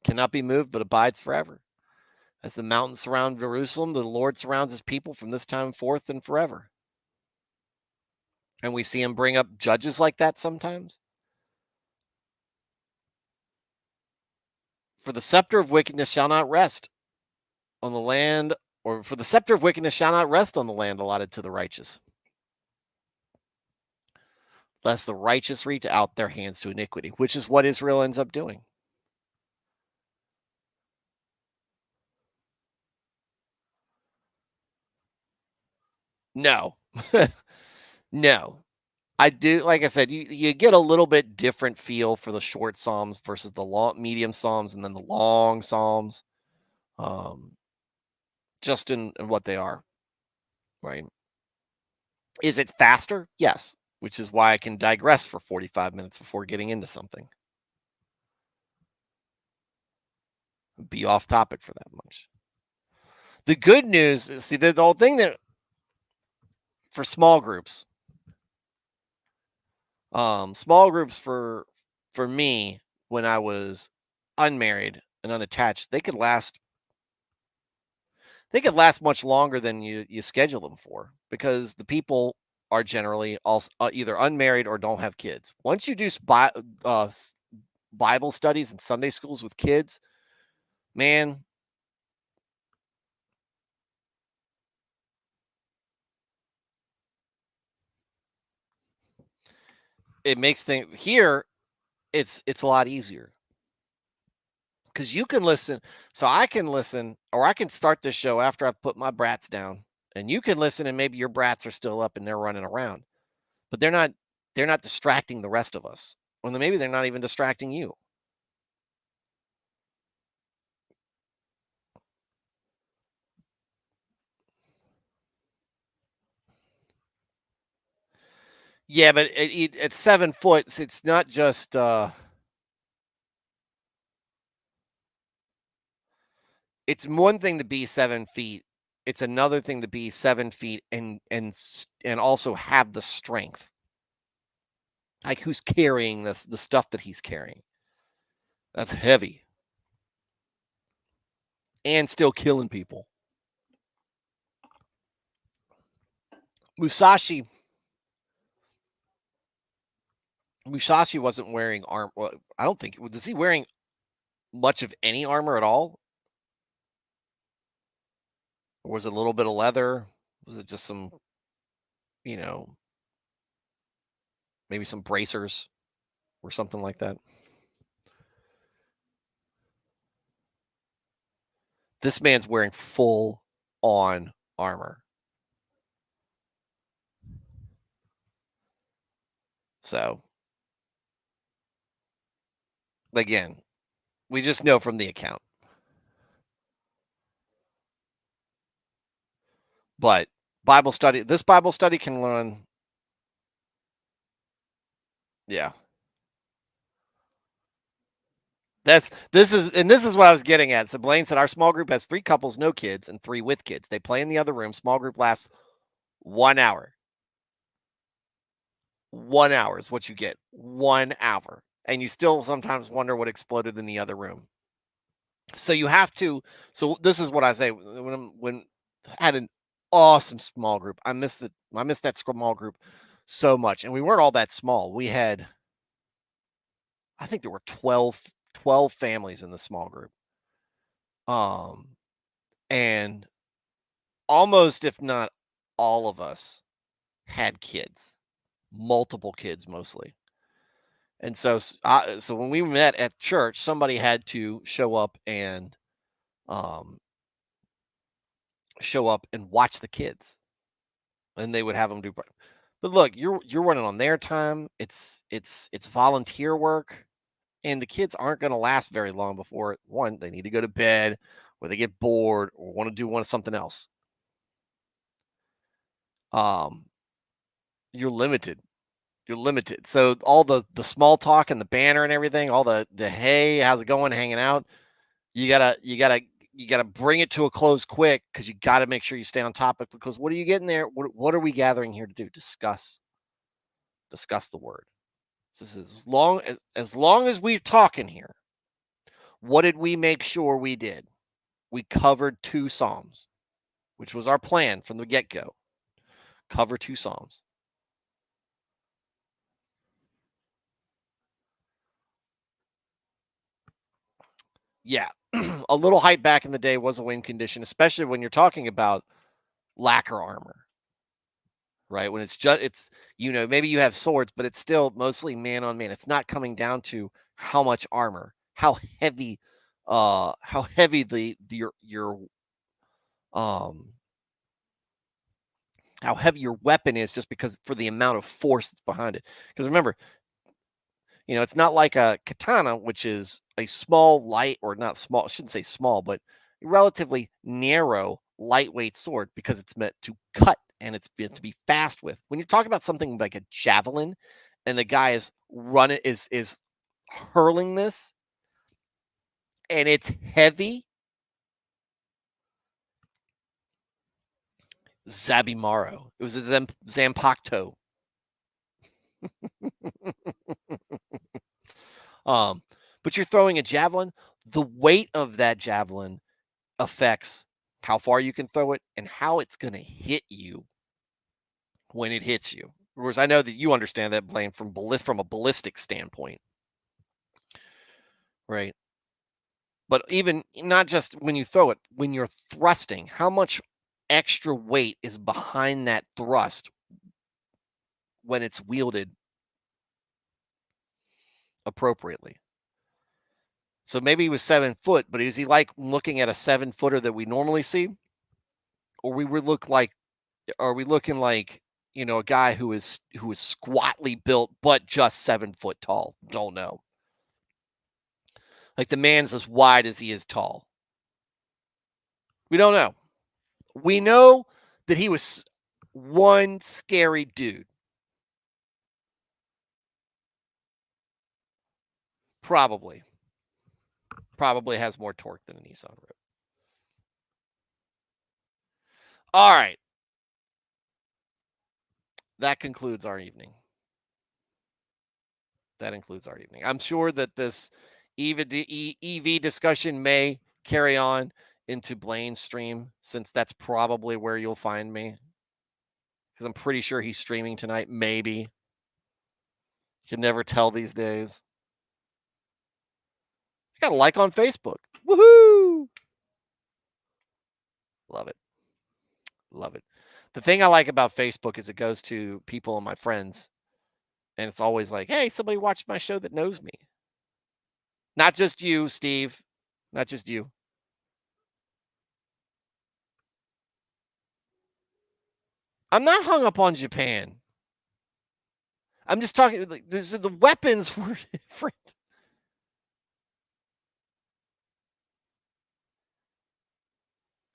[SPEAKER 1] Cannot be moved, but abides forever. As the mountains surround Jerusalem, the Lord surrounds his people from this time forth and forever. And we see him bring up judges like that sometimes. For the scepter of wickedness shall not rest on the land, or for the scepter of wickedness shall not rest on the land allotted to the righteous, lest the righteous reach out their hands to iniquity, which is what Israel ends up doing. No, no. I do, like I said, you get a little bit different feel for the short psalms versus the long, medium psalms, and then the long psalms, um, just in what they are, right? Is it faster? Yes, which is why I can digress for 45 minutes before getting into something. Be off topic for that much. The good news, see, the whole thing that for small groups for me when I was unmarried and unattached, they could last much longer than you schedule them for because the people are generally also either unmarried or don't have kids. Once you do Bible studies and Sunday schools with kids, man, it makes things here. It's a lot easier because you can listen. So I can listen, or I can start this show after I've put my brats down, and you can listen, and maybe your brats are still up and they're running around, but they're not distracting the rest of us, or maybe they're not even distracting you. Yeah, but at 7 foot, it's not just. It's one thing to be 7 feet. It's another thing to be 7 feet and also have the strength. Like who's carrying the stuff that he's carrying? That's heavy and still killing people. Musashi Musashi wasn't wearing arm. Well, I don't think was he wearing much of any armor at all? Or was it a little bit of leather? Was it just some, you know, maybe some bracers or something like that? This man's wearing full on armor. So, again, we just know from the account. But this Bible study can learn. Yeah. This is what I was getting at. So Blaine said our small group has 3 couples, no kids, and 3 with kids. They play in the other room. Small group lasts 1 hour. 1 hour is what you get. 1 hour. And you still sometimes wonder what exploded in the other room. So you have to. So this is what I say when I had an awesome small group. I missed that small group so much. And we weren't all that small. We had, I think there were 12 families in the small group. Um and almost, if not all of us, had kids, multiple kids mostly. And so when we met at church, somebody had to um, show up and watch the kids, and they would have them do. But look, you're running on their time. It's volunteer work, and the kids aren't going to last very long before one they need to go to bed, or they get bored, or want something else. Um, you're limited. You're limited. So all the small talk and the banner and everything, all the hey, how's it going, hanging out, you gotta bring it to a close quick because you got to make sure you stay on topic. Because what are you getting there? What are we gathering here to do? Discuss the word. This is as long as we're talking here. What did we make sure we did? We covered 2 psalms, which was our plan from the get go. Cover 2 psalms. Yeah, a little height back in the day was a win condition, especially when you're talking about lacquer armor, right? When it's maybe you have swords, but it's still mostly man on man. It's not coming down to how much armor, how heavy your um how heavy your weapon is just because for the amount of force that's behind it. Because remember, it's not like a katana, which is a small, light, or not small, I shouldn't say small, but relatively narrow, lightweight sword because it's meant to cut and it's meant to be fast with. When you're talking about something like a javelin and the guy is hurling this and it's heavy, Zabimaro. It was a Zampacto. um, but you're throwing a javelin. The weight of that javelin affects how far you can throw it and how it's going to hit you when it hits you. Whereas I know that you understand that, Blaine, from a ballistic standpoint, right? But even not just when you throw it, when you're thrusting, how much extra weight is behind that thrust when it's wielded appropriately? So maybe he was 7 foot, but is he like looking at a 7 footer that we normally see, or are we looking like a guy who is squatly built but just 7 foot tall? Don't know. Like the man's as wide as he is tall. We don't know. We know that he was one scary dude. Probably. Probably has more torque than a Nissan Rogue. All right. That concludes our evening. I'm sure that this EV discussion may carry on into Blaine's stream, since that's probably where you'll find me. Because I'm pretty sure he's streaming tonight. Maybe. Can never tell these days. I got a like on Facebook. Woohoo! Love it. Love it. The thing I like about Facebook is it goes to people and my friends, and it's always like, "Hey, somebody watched my show that knows me." Not just you, Steve. Not just you. I'm not hung up on Japan. I'm just talking like the weapons were different.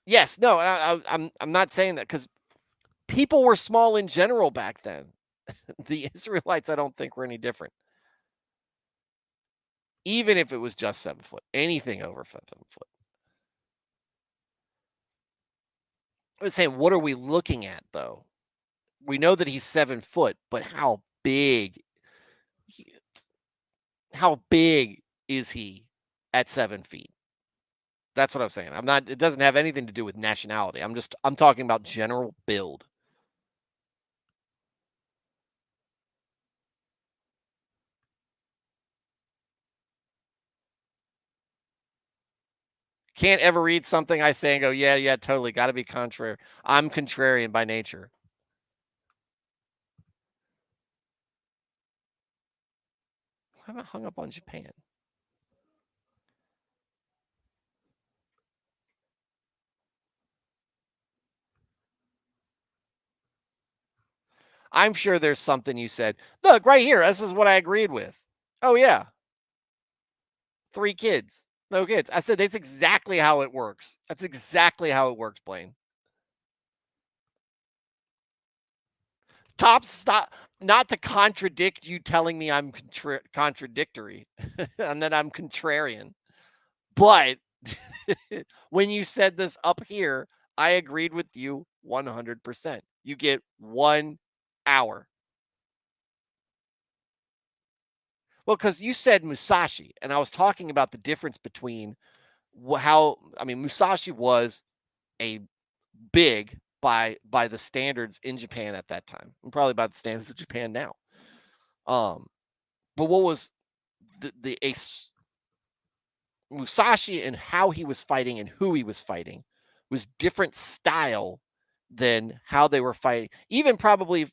[SPEAKER 1] Yes, no, I'm not saying that because people were small in general back then. The Israelites, I don't think were any different, even if it was just 7 foot. Anything over 7 foot. I was saying, what are we looking at though? We know that he's 7 foot, but he- how big is he at 7 feet? That's what I'm saying. I'm not. It doesn't have anything to do with nationality. I'm talking about general build. Can't ever read something I say and go, yeah, yeah, totally. Got to be contrary. I'm contrarian by nature. Why am I hung up on Japan? I'm sure there's something you said. Look right here. This is what I agreed with. Oh yeah, 3 kids, no kids. I said that's exactly how it works. That's exactly how it works, Blaine. Top stop. Not to contradict you telling me I'm contradictory and that I'm contrarian, but when you said this up here, I agreed with you 100%. You get 1 hour. Well, because you said Musashi, and I was talking about the difference between how I mean Musashi was a big by the standards in Japan at that time, and probably by the standards of Japan now. Um, but what was the ace Musashi and how he was fighting and who he was fighting was different style than how they were fighting. Even probably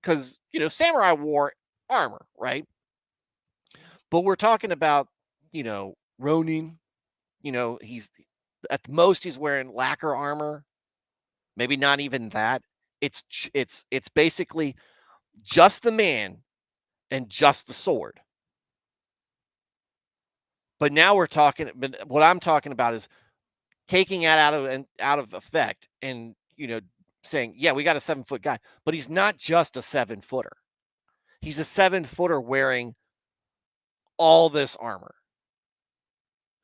[SPEAKER 1] because samurai wore armor, right? But we're talking about Ronin. He's at the most he's wearing lacquer armor, maybe not even that. It's basically just the man and just the sword. But now we're talking. But what I'm talking about is taking it out of effect, and saying, yeah, we got a 7 foot guy, but he's not just a 7 footer. He's a 7 footer wearing all this armor,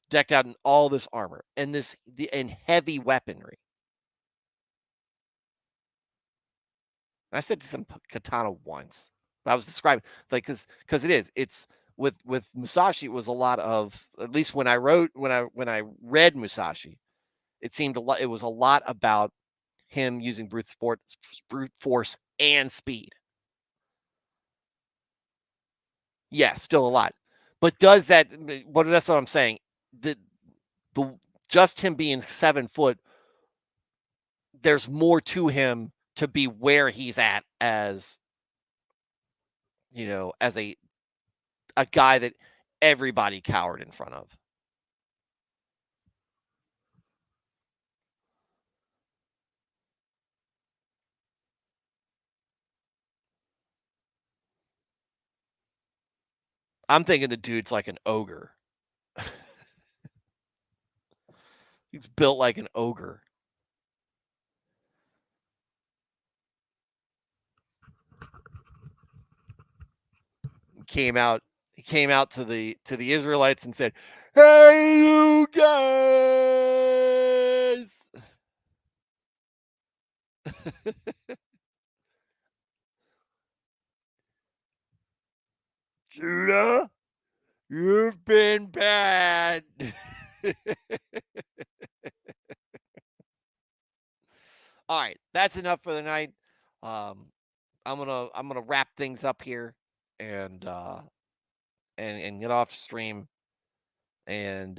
[SPEAKER 1] decked out in all this armor, and and heavy weaponry. I said some katana once, but I was describing like because it's with Musashi. It was a lot of, at least when I read Musashi, it seemed a lot. It was a lot about him using brute force and speed. Yeah, still a lot. But does that? But that's what I'm saying. The just him being 7 foot, there's more to him to be where he's at as as a guy that everybody cowered in front of. I'm thinking the dude's like an ogre. He's built like an ogre. He came out. He came out to the Israelites and said, "Hey, you guys, Judah, you've been bad." All right, that's enough for the night. Um, I'm gonna wrap things up here and and get off stream. and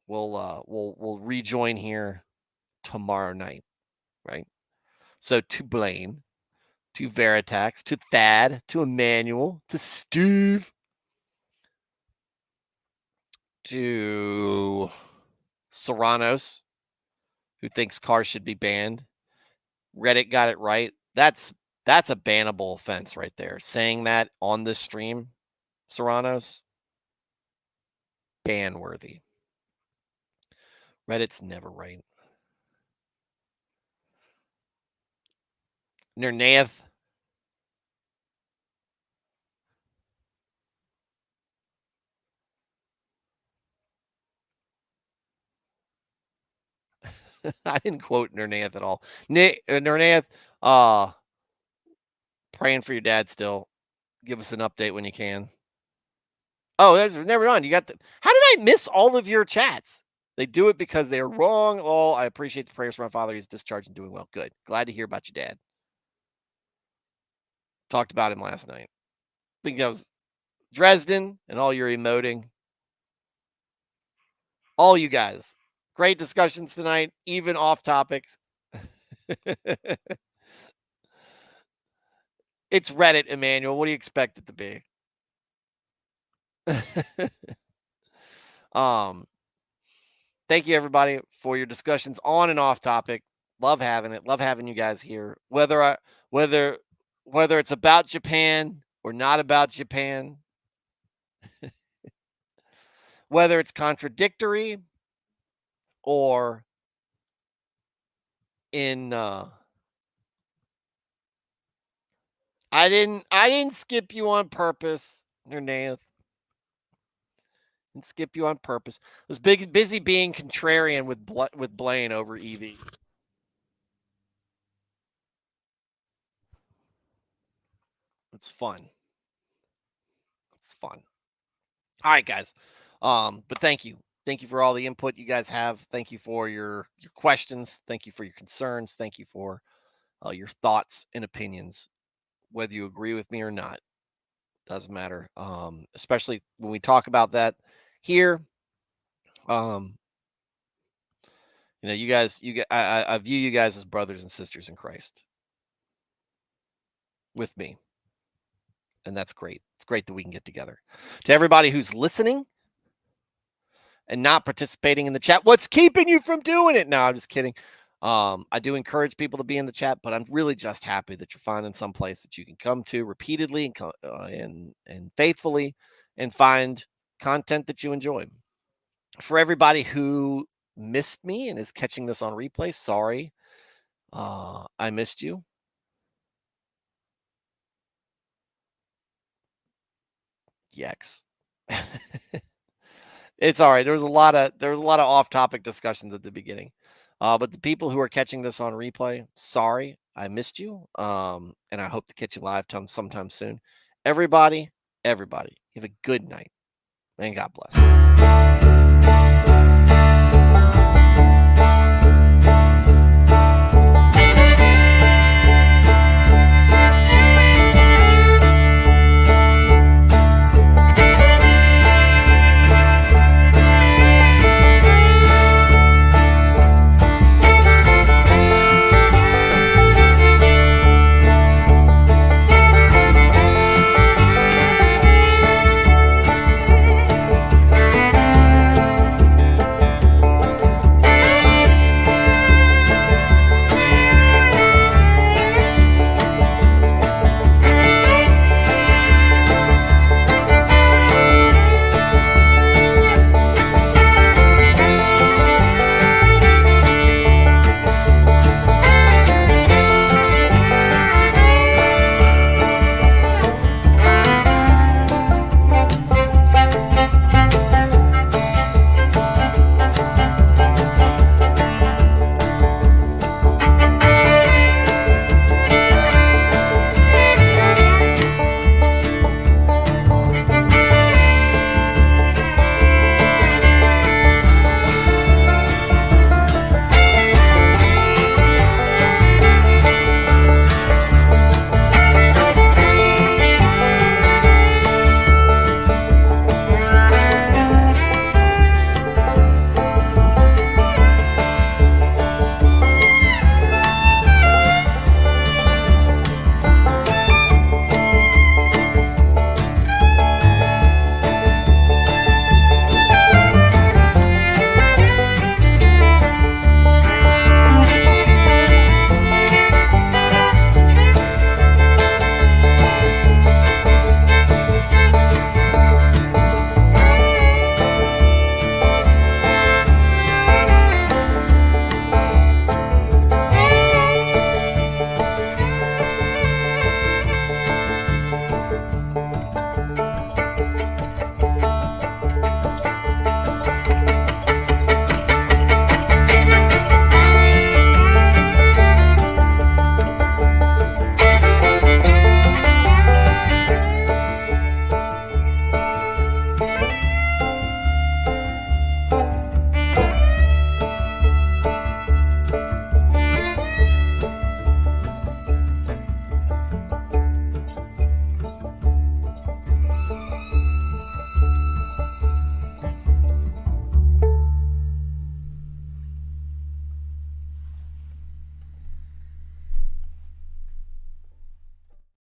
[SPEAKER 1] we'll rejoin here tomorrow night, right? So to Blaine, to Veritax, to Thad, to Emmanuel, to Steve, to Serranos, who thinks cars should be banned. Reddit got it right. That's a bannable offense right there. Saying that on this stream, Serranos, ban worthy. Reddit's never right. Nernaeth. I didn't quote Nernaeth at all. Nernaeth, praying for your dad still. Give us an update when you can. Oh, there's never on. You got the. How did I miss all of your chats? They do it because they are wrong. Oh, I appreciate the prayers for my father. He's discharged and doing well. Good. Glad to hear about your dad. Talked about him last night. I think that was Dresden and all your emoting. All you guys. Great discussions tonight, even off topics. It's Reddit, Emmanuel. What do you expect it to be? Thank you everybody for your discussions on and off topic. Love having it. Love having you guys here. Whether it's about Japan or not about Japan, whether it's contradictory or in I didn't skip you on purpose, Nernaeth. And skip you on purpose. I was busy being contrarian with Blaine over EV. It's fun. It's fun. All right, guys. But thank you. Thank you for all the input you guys have. Thank you for your questions. Thank you for your concerns. Thank you for your thoughts and opinions. Whether you agree with me or not, doesn't matter. Especially when we talk about that here. You guys, I view you guys as brothers and sisters in Christ with me. And that's great. It's great that we can get together. To everybody who's listening and not participating in the chat, what's keeping you from doing it? No, I'm just kidding. I do encourage people to be in the chat, but I'm really just happy that you're finding some place that you can come to repeatedly and faithfully and find content that you enjoy. For everybody who missed me and is catching this on replay, sorry. I missed you. Yikes. It's all right. There was a lot of off-topic discussions at the beginning. But the people who are catching this on replay, sorry, I missed you. And I hope to catch you live sometime soon. Everybody, have a good night. And God bless.